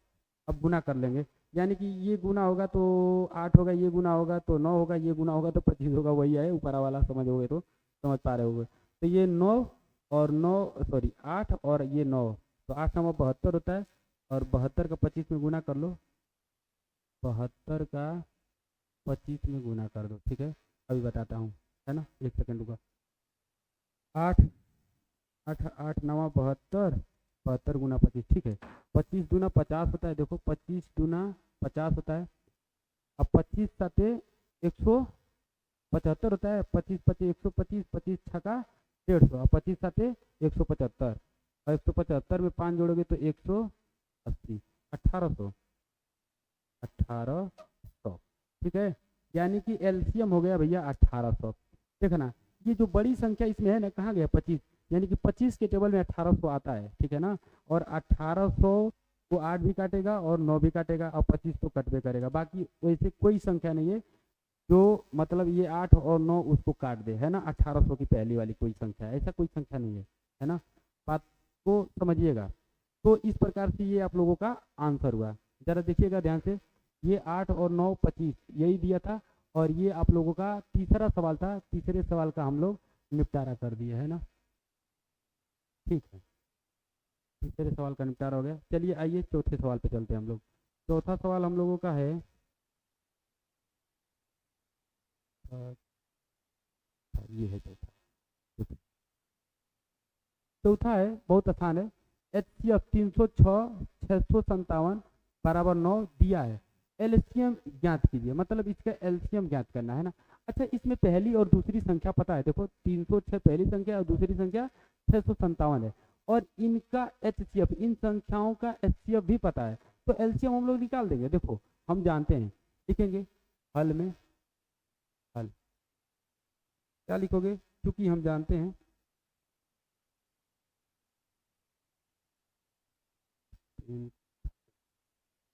अब गुना कर लेंगे, यानी कि ये गुना होगा तो 8 होगा, ये गुना होगा तो 9 होगा, ये गुना होगा तो 25 होगा, वही है ऊपर वाला, समझोगे तो समझ पा रहे होगे। तो ये 9 और 9 सॉरी 8 और ये 9, तो 8 9 72 होता है, और 72 का 25 में गुना कर लो, 72 का 25 में गुना कर दो, ठीक है। अभी बताता हूँ, है ना, 1 सेकंड रुका। 8 8 8 9 72, 72 गुना 25, ठीक है। 25 दूना 50 होता है, देखो 25 दूना 50 होता है। अब 25 साते 175 होता है, 25 25 125, 25 छका 150, और 25 साते 175, और 175 में 5 जोड़ोगे तो 180, 1800, ठीक है। यानी कि LCM हो गया भैया 1800। देखना ये जो बड़ी संख्या इसमें है ना, कहाँ गया 25, यानी कि 25 के टेबल में 1800 आता है, ठीक है ना। और 1800 को 8 भी काटेगा और 9 भी काटेगा, और 25 तो कटबे करेगा, बाकी वैसे कोई संख्या नहीं है जो मतलब ये 8 और 9 उसको काट दे, है ना। 1800 की पहली वाली कोई संख्या है, ऐसा कोई संख्या नहीं है ना। बात को समझिएगा। तो इस प्रकार से ये आप लोगों का आंसर हुआ, जरा देखिएगा ध्यान से। ये 8 और 9 25 यही दिया था, और ये आप लोगों का तीसरा सवाल था, तीसरे सवाल का हम लोग निपटारा कर दिए, है ना। ठीक है, तीसरे सवाल का निपटारा हो गया। चलिए आइए चौथे सवाल पे चलते हैं हम लोग। चौथा सवाल हम लोगों का है ये है चौथा। चौथा है बहुत आसान है। HCF 306 657 बराबर 9 दिया है, LCM ज्ञात कीजिए, मतलब इसका LCM ज्ञात करना है ना। अच्छा इसमें पहली और दूसरी संख्या पता है, देखो 306 पहली संख्या और दूसरी संख्या 657 है, और इनका HCF, इन संख्याओं का HCF भी पता है, तो LCM हम लोग निकाल देंगे। देखो हम जानते हैं, लिखेंगे हल में, हल क्या लिखोगे, क्योंकि हम जानते हैं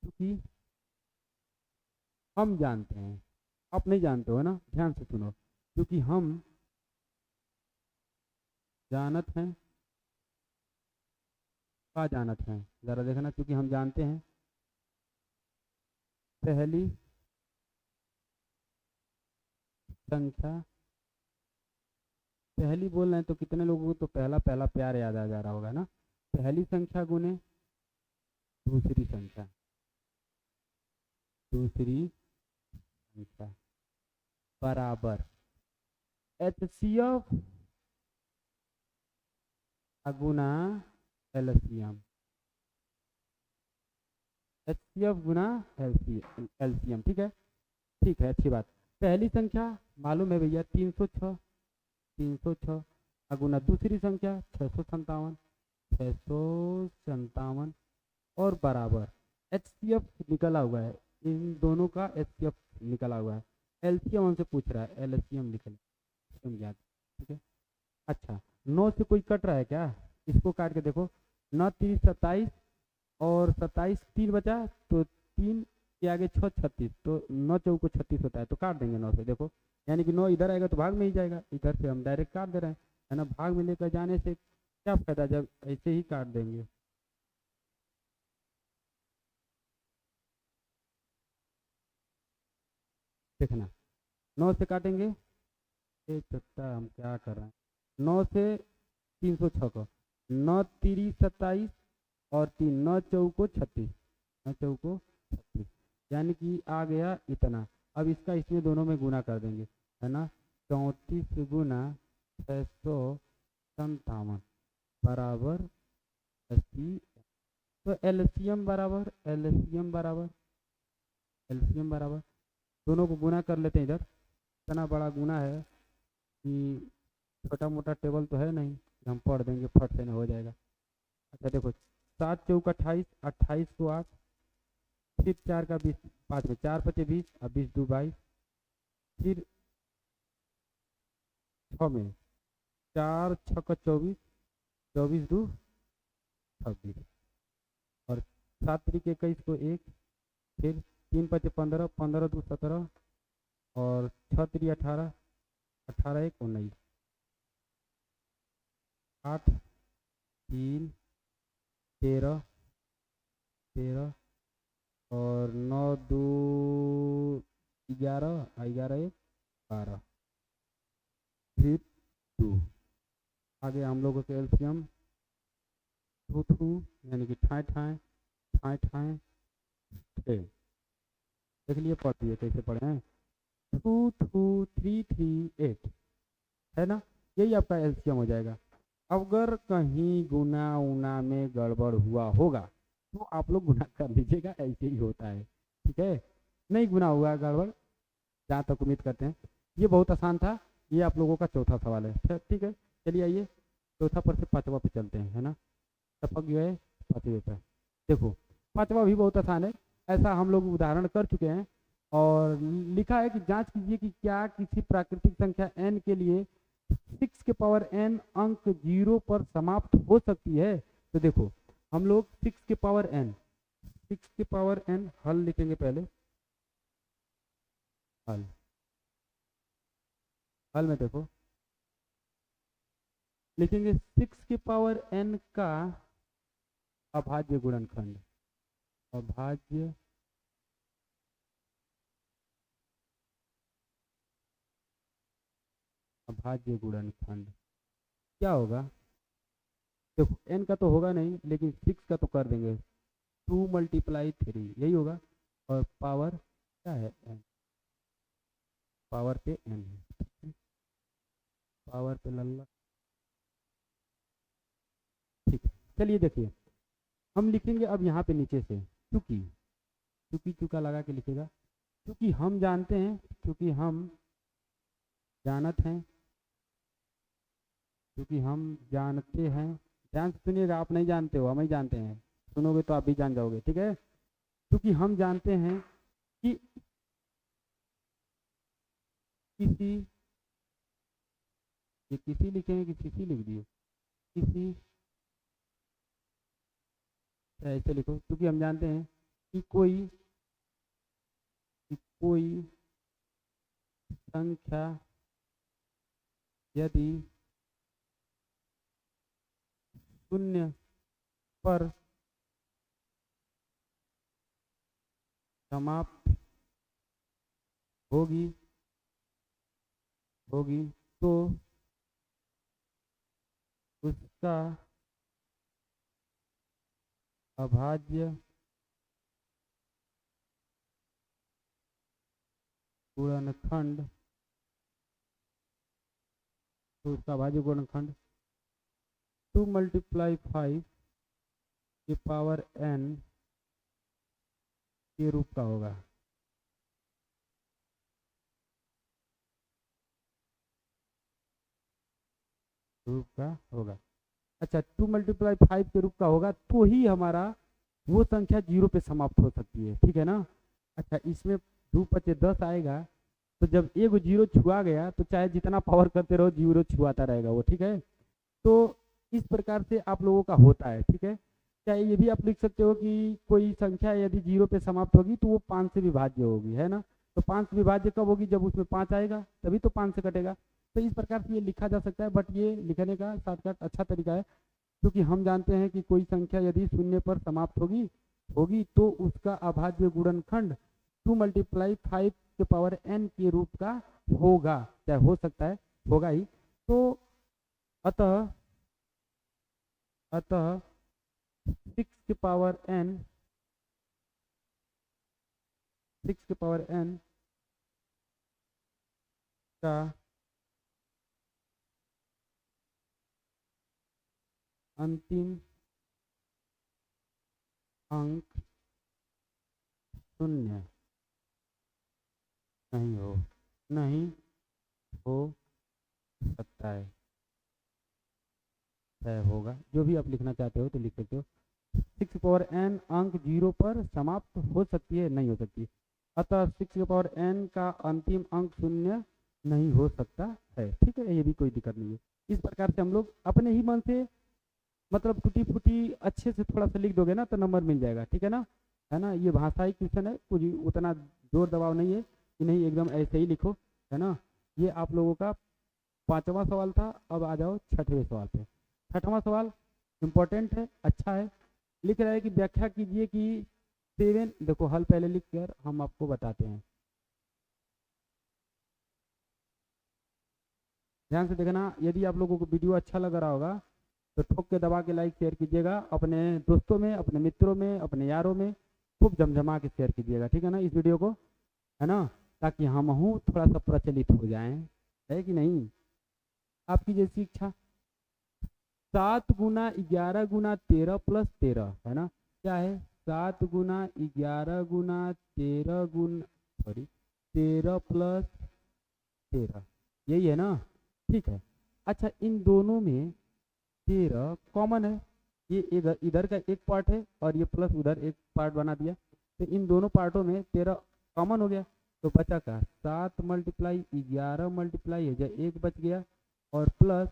क्योंकि हम जानते हैं, आप नहीं जानते हो ना, ध्यान से सुनो। क्योंकि हम जानत हैं, का जानत हैं, जरा देखना, क्योंकि हम जानते हैं पहली संख्या, पहली बोल रहे हैं तो कितने लोगों को तो पहला पहला प्यार याद आ जा रहा होगा ना। पहली संख्या गुने दूसरी संख्या, दूसरी संख्या बराबर HCF गुना LCM, HCF गुना LCM, ठीक है। ठीक है, अच्छी बात। पहली संख्या मालूम है भैया 306, 306 गुना दूसरी संख्या 657, 657 और बराबर HCF निकला हुआ है, इन दोनों का HCF निकला हुआ है। LCM हमसे पूछ रहा है, LCM निकल याद, ठीक है। अच्छा 9 से कोई कट रहा है क्या, इसको काट के देखो, 9 3 27 और 27 3 बचा, तो 3 के आगे 6 36, तो 9 चौको को 36 होता है, तो काट देंगे 9 से। देखो यानी कि 9 इधर आएगा तो भाग में ही जाएगा, इधर से हम डायरेक्ट काट दे रहे हैं, है ना। भाग में लेकर जाने से क्या फायदा जब ऐसे ही काट देंगे। देखना 9 से काटेंगे, एक चट्टा हम क्या कर रहे हैं, 9 से 306 को, 9 3 27 और 3 9 चौको 36, 9 चौको 36, यानी कि आ गया इतना। अब इसका इसमें दोनों में गुना कर देंगे, है ना। 34 गुना 657 बराबर 80। तो एलसीएम बराबर दोनों को गुना कर लेते हैं। इधर इतना बड़ा गुना है कि छोटा मोटा टेबल तो है नहीं, हम पढ़ देंगे, फट से ना हो जाएगा। अच्छा देखो, 7 चौक 28, 28 को 8, फिर 4 का 20, 5 में 4 5 20 और 20 2 22, फिर 6 में 4 6 का 24, 24 2 26 और 7 तरीके 21 को 1, फिर 3 5 15, 15 2 17 और 6 3 18, 18 1 19, 8 3 13 13 और 9 2 11, 11 1 12, फिर 2। आगे हम लोगों के एलसीएम थू यानी कि ठाए ठाए ठाए ठाए ठे, देख लिए पढ़ दिए कैसे पढ़े हैं, 2 2 3 3 8, है ना। यही आपका एलसीएम हो जाएगा। अगर कहीं गुना उना में गड़बड़ हुआ होगा तो आप लोग गुना कर लीजिएगा, ऐसे ही होता है, ठीक है। नहीं गुना हुआ गड़बड़, जहाँ तक उम्मीद करते हैं। ये बहुत आसान था, ये आप लोगों का चौथा सवाल है, ठीक है। चलिए आइए चौथा पर से पांचवा पे चलते हैं, है ना। टपक गए पांचवे पर। देखो पांचवा भी बहुत आसान है, ऐसा हम लोग उदाहरण कर चुके हैं। और लिखा है कि जांच कीजिए कि क्या किसी प्राकृतिक संख्या n के लिए 6 के पावर n अंक 0 पर समाप्त हो सकती है। तो देखो हम लोग 6 के पावर n हल लिखेंगे पहले। हल में देखो लिखेंगे 6 के पावर n का अभाज्य गुणनखंड, अभाज्य गुणनखंड क्या होगा। देखो n का तो होगा नहीं, लेकिन 6 का तो कर देंगे, 2 × 3 यही होगा। और पावर क्या है n, पावर पे n है, पावर पे लल्ला, ठीक है। चलिए देखिए हम लिखेंगे अब यहाँ पे नीचे से चूंकि, चूका लगा के लिखेगा, क्योंकि हम जानते हैं, क्योंकि हम जानते हैं, ध्यान से सुनिएगा, आप नहीं जानते हो, हम ही जानते हैं, सुनोगे तो आप भी जान जाओगे, ठीक है। क्योंकि हम जानते हैं कि किसी लिखेंगे कि किसी लिख दिए, किसी ऐसे लिखो, क्योंकि हम जानते हैं कि कोई संख्या यदि 0 पर समाप्त होगी तो उसका अभाज्य गुणनखंड, तो उसका अभाज्य गुणनखंड 2 × 5 के पावर n के रूप का होगा। अच्छा 2 × 5 के रूप का होगा तो ही हमारा वो संख्या 0 पे समाप्त हो सकती है, ठीक है ना। अच्छा इसमें 2 × 5 10 आएगा, तो जब एक 0 छुआ गया तो चाहे जितना पावर करते रहो 0 छुआता रहेगा वो, ठीक है। तो इस प्रकार से आप लोगों का होता है, ठीक है। क्या ये भी आप लिख सकते हो कि कोई संख्या यदि 0 पे समाप्त होगी तो वो 5 से विभाज्य होगी, है ना। तो 5 से विभाज्य कब होगी, जब उसमें 5 आएगा, तभी तो 5 से कटेगा। तो इस प्रकार से ये लिखा जा सकता है, बट ये लिखने का शॉर्टकट अच्छा तरीका है, क्योंकि हम जानते हैं कि कोई संख्या यदि शून्य पर समाप्त होगी होगी तो उसका अभाज्य गुणनखंड 2 × 5 के पावर n के रूप का होगा, क्या हो सकता है, होगा ही। तो अतः 6 के पावर n का अंतिम अंक शून्य नहीं हो सकता है, होगा, जो भी आप लिखना चाहते हो तो लिख सकते हो। 6 पावर n अंक 0 पर समाप्त हो सकती है, नहीं हो सकती। अतः 6 पावर n का अंतिम अंक शून्य नहीं हो सकता है, ठीक है, ये भी कोई दिक्कत नहीं है। इस प्रकार से हम लोग अपने ही मन से मतलब टूटी फूटी अच्छे से थोड़ा सा लिख दोगे ना तो नंबर मिल जाएगा, ठीक है ना। ये भाषाई क्वेश्चन है, कुछ उतना जोर दबाव नहीं है कि नहीं एकदम ऐसे ही लिखो, है ना। ये आप लोगों का 5वां सवाल था। अब आ जाओ 6वें सवाल पे। 6वां सवाल इम्पोर्टेंट है, अच्छा है। लिख रहा है कि व्याख्या कीजिए कि 7, देखो हल पहले लिख कर हम आपको बताते हैं, ध्यान से देखना। यदि आप लोगों को वीडियो अच्छा लग रहा होगा तो ठोक के दबा के लाइक शेयर कीजिएगा, अपने दोस्तों में, अपने मित्रों में, अपने यारों में खूब जमजमा के शेयर कीजिएगा, ठीक है ना, इस वीडियो को, है ना, ताकि हम थोड़ा सा प्रचलित हो जाएं, है कि नहीं, आपकी जैसी इच्छा। 7 × 11 × 13 + 13, है ना, क्या है, 7 × 11 × 13 13 + 13, यही है ना, ठीक है। अच्छा, इन दोनों में 13 कॉमन है, ये इधर का एक पार्ट है और ये प्लस उधर एक पार्ट बना दिया, तो इन दोनों पार्टों में 13 कॉमन हो गया, तो बचा का 7 × 11 × जो एक बच गया और प्लस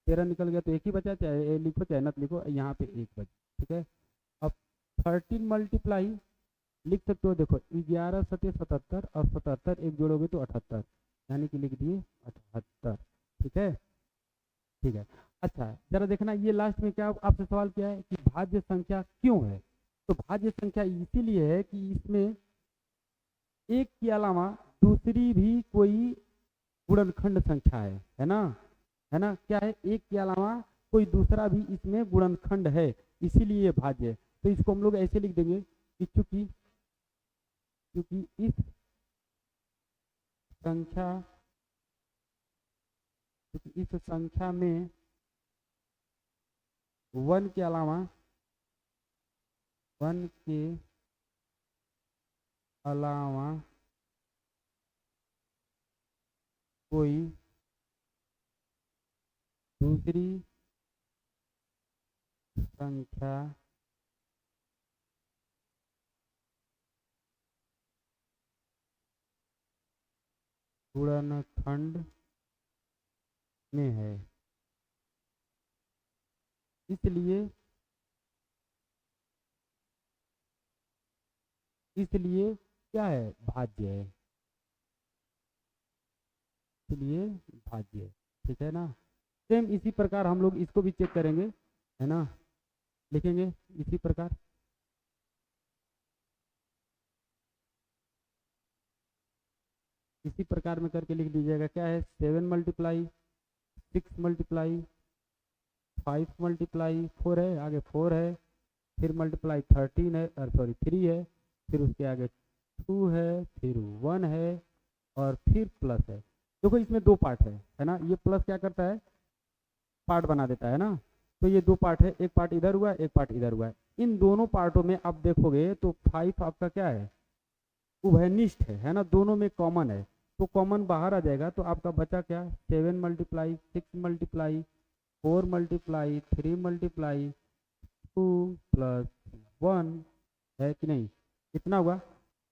13 निकल गया, तो एक ही बचा, चाहे लिखो चाहे न लिखो, यहाँ पे एक बच, ठीक है। अब 13 × लिख सकते हो, देखो 11 × 7 = 77 और 77 एक जोड़ोगे तो 78, यानी कि लिख दिए 78, ठीक है, ठीक है। अच्छा, जरा देखना, ये लास्ट में क्या आपसे सवाल किया है कि भाज्य संख्या क्यों है, तो भाज्य संख्या इसीलिए है कि इसमें एक के अलावा दूसरी भी कोई गुणनखंड संख्या है ना, है ना, क्या है, एक के अलावा कोई दूसरा भी इसमें गुणनखंड है, इसीलिए ये भाज्य है। तो इसको हम लोग ऐसे लिख देंगे कि चूंकि इस संख्या में 1 के अलावा कोई दूसरी संख्या गुणनखंड में है, इसलिए क्या है, भाज्य है, इसलिए भाज्य है, ठीक है ना। सेम इसी प्रकार हम लोग इसको भी चेक करेंगे, है ना, लिखेंगे इसी प्रकार, इसी प्रकार में करके लिख दीजिएगा, क्या है, 7 × 6 × 5 × 4 है, आगे 4 है, फिर मल्टीप्लाई 13 है, और सॉरी 3 है, फिर उसके आगे 2 है, फिर 1 है, और फिर प्लस है। देखो इसमें 2 पार्ट है ना, ये प्लस क्या करता है, पार्ट बना देता है ना, तो ये 2 पार्ट है, एक पार्ट इधर हुआ, एक पार्ट इधर हुआ है। इन दोनों पार्टों में आप देखोगे तो 5 आपका क्या है, उभयनिष्ठ है ना, दोनों में कॉमन है, तो कॉमन बाहर आ जाएगा, तो आपका बचा क्या, 7 × 6 × 4 × 3 × 2 + 1 है कि नहीं, कितना हुआ।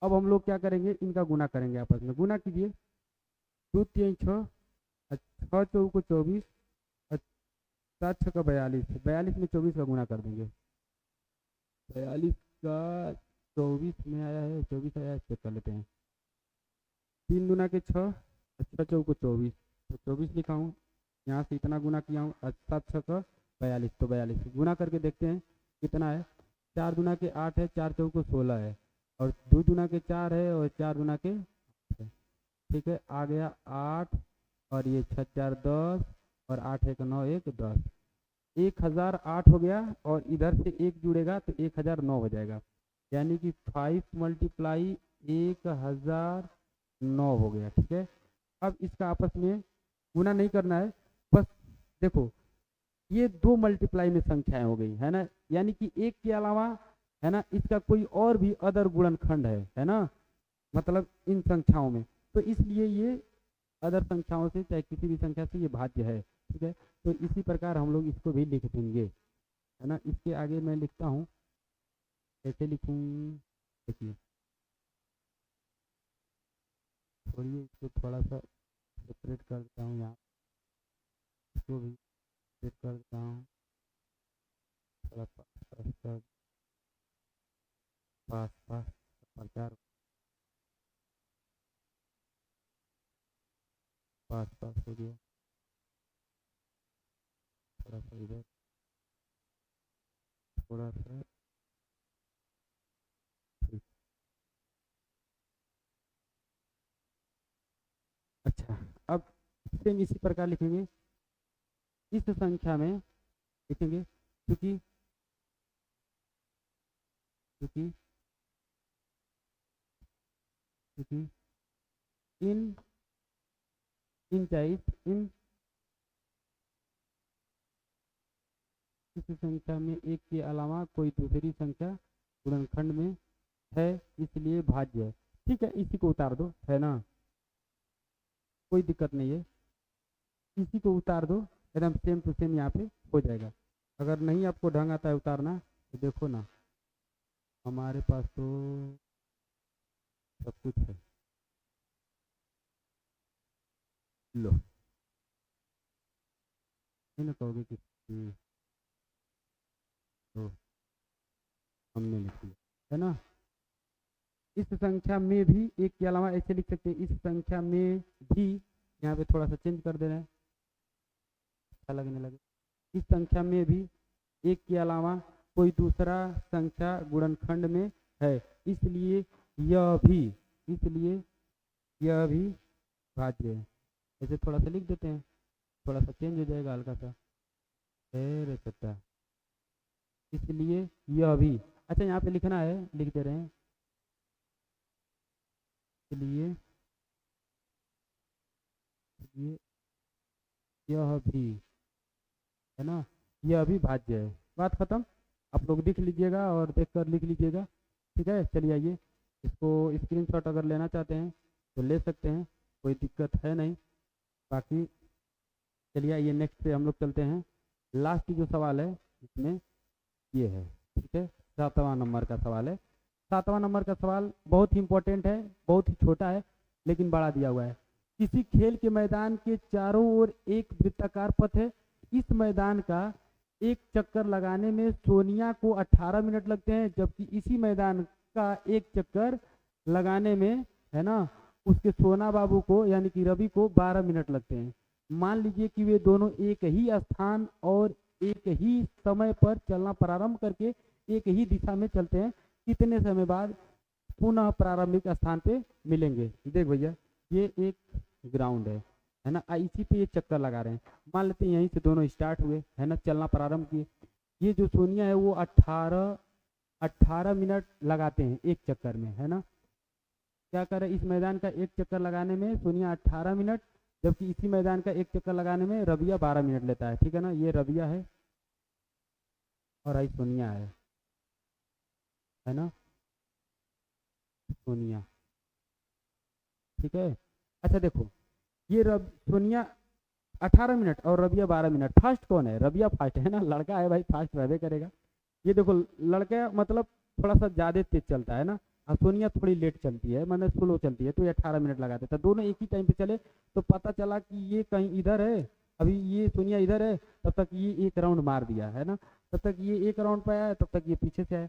अब हम लोग क्या करेंगे, इनका गुना करेंगे, आपस में गुना कीजिए, 2 × 3 = 6, 6 × 4 = 24, 7 × 6 = 42, 42 में 24 का गुना कर देंगे, 42 का 24 में आया है, 24 आया है, चेक कर लेते हैं, 3 × 2 = 6, 6 × 4 = 24, तो तो 24 लिखा हूँ, यहाँ से इतना गुना किया हूँ, 7 6 42, तो 42 गुना करके देखते हैं कितना है। 4 दूना के 8 है, 4 चौको 16 है, और 2 दूना के 4 है, और 4 दूना के 8 है। ठीक है, आ गया 8, और ये 6 4 10, और 8 1 9 1 10, 1008 हो गया, और इधर से 1 जुड़ेगा तो 1009 हो जाएगा, यानी कि 5 × 1009 हो गया। ठीक है, अब इसका आपस में गुना नहीं करना है, बस देखो ये 2 मल्टीप्लाई में संख्याएं हो गई है ना, यानी कि एक के अलावा है ना इसका कोई और भी अदर गुणनखंड है ना, मतलब इन संख्याओं में, तो इसलिए ये अदर संख्याओं से चाहे किसी भी संख्या से ये भाज्य है। ठीक है, तो इसी प्रकार हम लोग इसको भी लिख देंगे है ना। इसके आगे मैं लिखता हूँ, कैसे लिखूँ, देखिए छोड़िए इसको, थोड़ा सा सेपरेट कर देता हूँ, यहाँ इसको भी सेपरेट कर देता हूँ, थोड़ा पास प्रचार पास हो गया, थोड़ा सा इधर, थोड़ा सा अच्छा। अब सेम इसी प्रकार लिखेंगे, इस संख्या में लिखेंगे क्योंकि इन इस संख्या में एक के अलावा कोई दूसरी संख्या गुणनखंड में है, इसलिए भाज्य है। ठीक है, इसी को उतार दो, है ना, कोई दिक्कत नहीं है, इसी को उतार दो, एकदम सेम टू सेम यहाँ पे हो जाएगा। अगर नहीं आपको ढंग आता है उतारना तो देखो ना, हमारे पास तो सब कुछ है, लो नहीं ना कहोगे कि तो हमने लिख लिया है ना। इस संख्या में भी एक के अलावा ऐसे लिख सकते हैं, इस संख्या में भी, यहाँ पे थोड़ा सा चेंज कर दे रहे हैं, अच्छा लगने लगे, इस संख्या में भी एक के अलावा कोई दूसरा संख्या गुणनखंड में है, इसलिए यह भी भाज्य है। ऐसे थोड़ा सा लिख देते हैं, थोड़ा सा चेंज हो जाएगा हल्का सा, अरे सत्ता, इसलिए यह भी, अच्छा यहाँ पे लिखना है, लिख दे रहे हैं, इसलिए यह भी है ना, यह भी भाज्य है। बात खत्म, आप लोग लिख लीजिएगा और देखकर लिख लीजिएगा। ठीक है, चलिए आइए, इसको स्क्रीनशॉट अगर लेना चाहते हैं तो ले सकते हैं, कोई दिक्कत है नहीं। बाकी चलिए आइए नेक्स्ट पे हम लोग चलते हैं। लास्ट जो सवाल है इसमें ये है, ठीक है, 7वां नंबर का सवाल है। 7वां नंबर का सवाल बहुत ही इंपॉर्टेंट है, बहुत ही छोटा है लेकिन बड़ा दिया हुआ है। किसी खेल के मैदान के चारों ओर एक वृत्ताकार पथ है, इस मैदान का एक चक्कर लगाने में सोनिया को 18 मिनट लगते हैं, जबकि इसी मैदान का एक चक्कर लगाने में है ना उसके सोना बाबू को यानी कि रवि को 12 मिनट लगते हैं। मान लीजिए कि वे दोनों एक ही स्थान और एक ही समय पर चलना प्रारंभ करके एक ही दिशा में चलते हैं, कितने समय बाद पुनः प्रारंभिक स्थान पे मिलेंगे। देख भैया, ये एक ग्राउंड है ना, इसी पे ये चक्कर लगा रहे हैं। मान लेते हैं यहीं से दोनों स्टार्ट हुए है ना, चलना प्रारंभ किए, ये जो सोनिया है वो 18 मिनट लगाते हैं एक चक्कर में, है ना। क्या करे, इस मैदान का एक चक्कर लगाने में सोनिया 18 मिनट, जबकि इसी मैदान का एक चक्कर लगाने में रबिया 12 मिनट लेता है। ठीक है ना, ये रबिया है और आई सोनिया है ना, सोनिया। ठीक है, अच्छा देखो, ये सोनिया 18 मिनट और रबिया 12 मिनट। फास्ट कौन है, रबिया फास्ट है ना, लड़का है भाई, फास्ट रहबे करेगा। ये देखो लड़का मतलब थोड़ा सा ज़्यादा तेज चलता है ना, और सोनिया थोड़ी लेट चलती है, मतलब स्लो चलती है, तो ये 18 मिनट लगा देता है। दोनों एक ही टाइम पे चले तो पता चला कि ये कहीं इधर है, अभी ये सोनिया इधर है, तब तक ये एक राउंड मार दिया है ना, तब तक ये एक राउंड पे आया, तब तक ये पीछे से आया।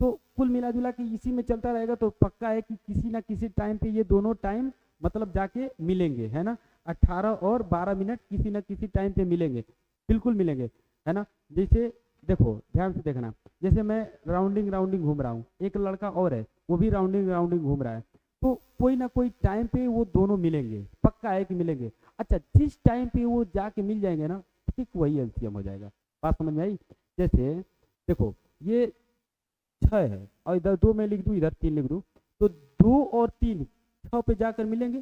तो कुल मिला जुला के इसी में चलता रहेगा, तो पक्का है कि किसी ना किसी टाइम पे ये दोनों टाइम मतलब जाके मिलेंगे, है ना। 18 और 12 मिनट किसी न किसी टाइम पे मिलेंगे, बिल्कुल मिलेंगे, है ना। जैसे देखो ध्यान से देखना, जैसे मैं राउंडिंग राउंडिंग घूम रहा हूँ, एक लड़का और है वो भी राउंडिंग राउंडिंग घूम रहा है, तो कोई ना कोई टाइम पे वो दोनों मिलेंगे, पक्का है कि मिलेंगे। अच्छा, जिस टाइम पे वो जाके मिल जाएंगे ना, ठीक वही एलसीएम हो जाएगा। बात समझ में आई? जैसे देखो ये 6 है और इधर 2 मैं लिख दूँ, इधर 3 लिख दूँ, तो 2 और 3 6 पे जाकर मिलेंगे,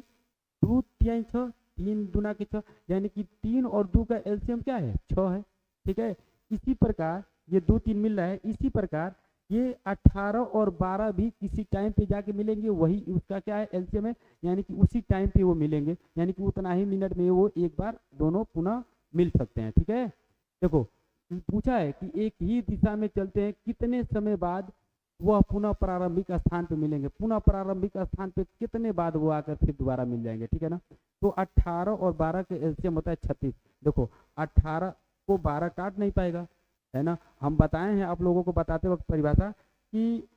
2 3 6, 3 दूना के 6, यानी कि 3 और 2 का एलसीएम क्या है? 6 है, ठीक है। इसी प्रकार ये 2 3 मिल रहा है, इसी प्रकार ये 18 और 12 भी किसी टाइम पे जाके मिलेंगे, वही उसका क्या है? एलसीएम है, यानी कि उसी टाइम पे वो मिलेंगे, यानी कि उतना ही मिनट में वो एक बार दोनों पुनः मिल सकते हैं, ठीक है। देखो पूछा है कि एक ही दिशा में चलते हैं कितने समय बाद वह पुनः प्रारंभिक स्थान पे मिलेंगे, पुनः प्रारंभिक स्थान पे कितने बाद वो आकर फिर दोबारा मिल जाएंगे, ठीक है ना। तो 18 और 12 के एलसीएम होता है 36। देखो 18 को 12 काट नहीं पाएगा, है ना। हम बताए हैं आप लोगों को बताते वक्त परिभाषा कि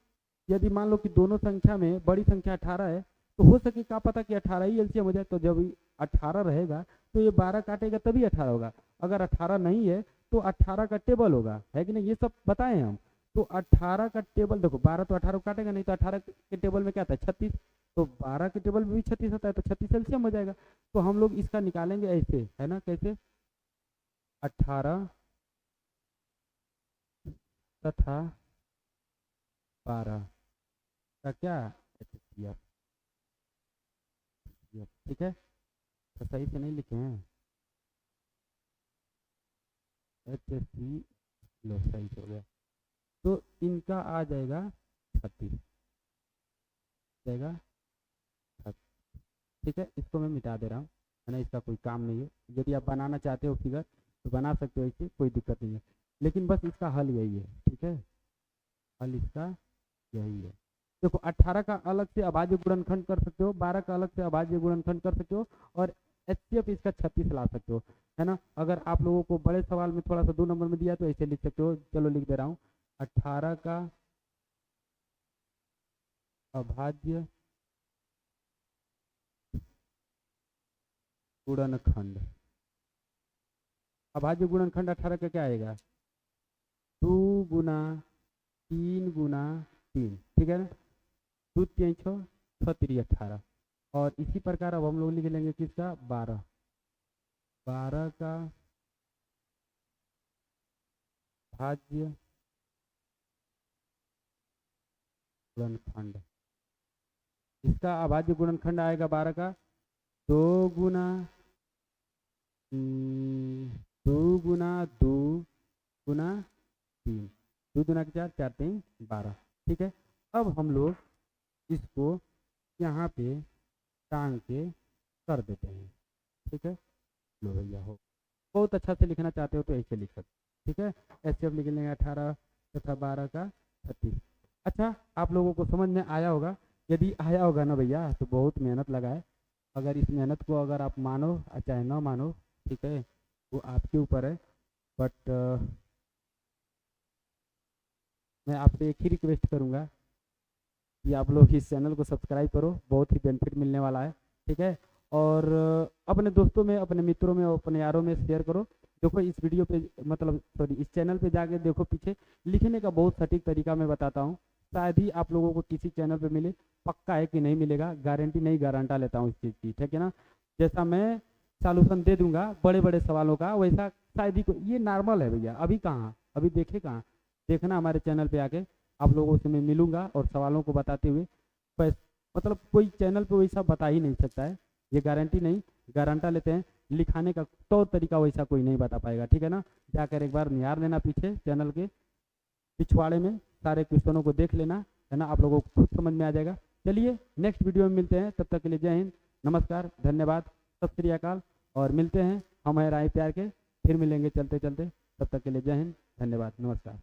यदि मान लो कि दोनों संख्या में बड़ी संख्या 18 है, तो हो सके क्या पता कि 18 ही एलसीएम हो जाए, तो जब 18 रहेगा तो ये 12 काटेगा तभी 18 होगा, अगर 18 नहीं है तो 18 का टेबल होगा, है कि नहीं, ये सब बताए हम। तो 18 का टेबल देखो, 12 तो 18 को काटेगा नहीं, तो 18 के टेबल में क्या आता है? 36, तो 12 के टेबल में भी 36 आता है, तो 36 एलसीएम हो जाएगा। तो हम लोग इसका निकालेंगे ऐसे, है ना, कैसे? 18 तथा 12 का क्या एचसीएफ, ठीक है। तो सही से नहीं लिखे हैं, एचसी लो सही हो गया, तो इनका आ जाएगा 36 जाएगा, ठीक है। इसको मैं मिटा दे रहा हूँ, है ना, इसका कोई काम नहीं है। यदि आप बनाना चाहते हो फिगर तो बना सकते हो, इससे कोई दिक्कत नहीं है, लेकिन बस इसका हल यही है, ठीक है, हल इसका यही है। देखो 18 का अलग से अभाज्य गुणनखंड कर सकते हो, 12 का अलग से अभाज्य गुणनखंड कर सकते हो, और एचसीएफ इसका 36 ला सकते हो, है ना। अगर आप लोगों को बड़े सवाल में थोड़ा सा 2 नंबर में दिया तो ऐसे लिख सकते हो, चलो लिख दे रहा हूँ, 18 का अभाज्य गुणनखंड, अभाज्य गुणनखंड 18 का क्या आएगा? 2 गुना 3 गुना 3, ठीक है ना, 2 3 6 6 3 18। और इसी प्रकार अब हम लोग लिख लेंगे किसका? 12 का भाज्य गुणनखंड, इसका अभाज्य गुणनखंड आएगा 12 का 2 गुना 2 गुना 2 गुना 3, 2 गुना 4 4 3 12, ठीक है। अब हम लोग इसको यहाँ पे टांग के कर देते हैं, ठीक है। लो भैया हो, बहुत अच्छा से लिखना चाहते हो तो ऐसे लिख सकते, ठीक है। एचसीएफ लिख लेंगे 18 तथा 12 का 36। अच्छा, आप लोगों को समझ में आया होगा, यदि आया होगा ना भैया तो बहुत मेहनत लगाए, अगर इस मेहनत को अगर आप मानो चाहे ना मानो, ठीक है, वो आपके ऊपर है, बट मैं आपसे एक ही रिक्वेस्ट करूँगा कि आप लोग इस चैनल को सब्सक्राइब करो, बहुत ही बेनिफिट मिलने वाला है, ठीक है। और अपने दोस्तों में, अपने मित्रों में, अपने यारों में शेयर करो। देखो इस वीडियो पे मतलब सॉरी इस चैनल पे जाके देखो, पीछे लिखने का बहुत सटीक तरीका मैं बताता हूँ, शायद ही आप लोगों को किसी चैनल पे मिले, पक्का है कि नहीं मिलेगा, गारंटी नहीं गारंटा लेता हूँ इस चीज़ की, ठीक है ना। जैसा मैं सॉल्यूशन दे दूंगा बड़े बड़े सवालों का, वैसा शायद ही ये नॉर्मल है भैया, अभी कहाँ, अभी देखे कहाँ, देखना हमारे चैनल पे आके, आप लोगों से मैं मिलूंगा और सवालों को बताते हुए, बस मतलब कोई चैनल पे वैसा बता ही नहीं सकता है, ये गारंटी नहीं गारंटा लेते हैं, लिखाने का तौर तरीका वैसा कोई नहीं बता पाएगा, ठीक है ना। जाकर एक बार निहार लेना पीछे चैनल के पिछवाड़े में, सारे क्वेश्चनों को देख लेना, है ना, आप लोगों को खुद समझ में आ जाएगा। चलिए नेक्स्ट वीडियो में मिलते हैं, तब तक के लिए जय हिंद, नमस्कार, धन्यवाद, सत श्री अकाल, और मिलते हैं हम है राय प्यार के, फिर मिलेंगे चलते चलते, तब तक के लिए जय हिंद, धन्यवाद, नमस्कार।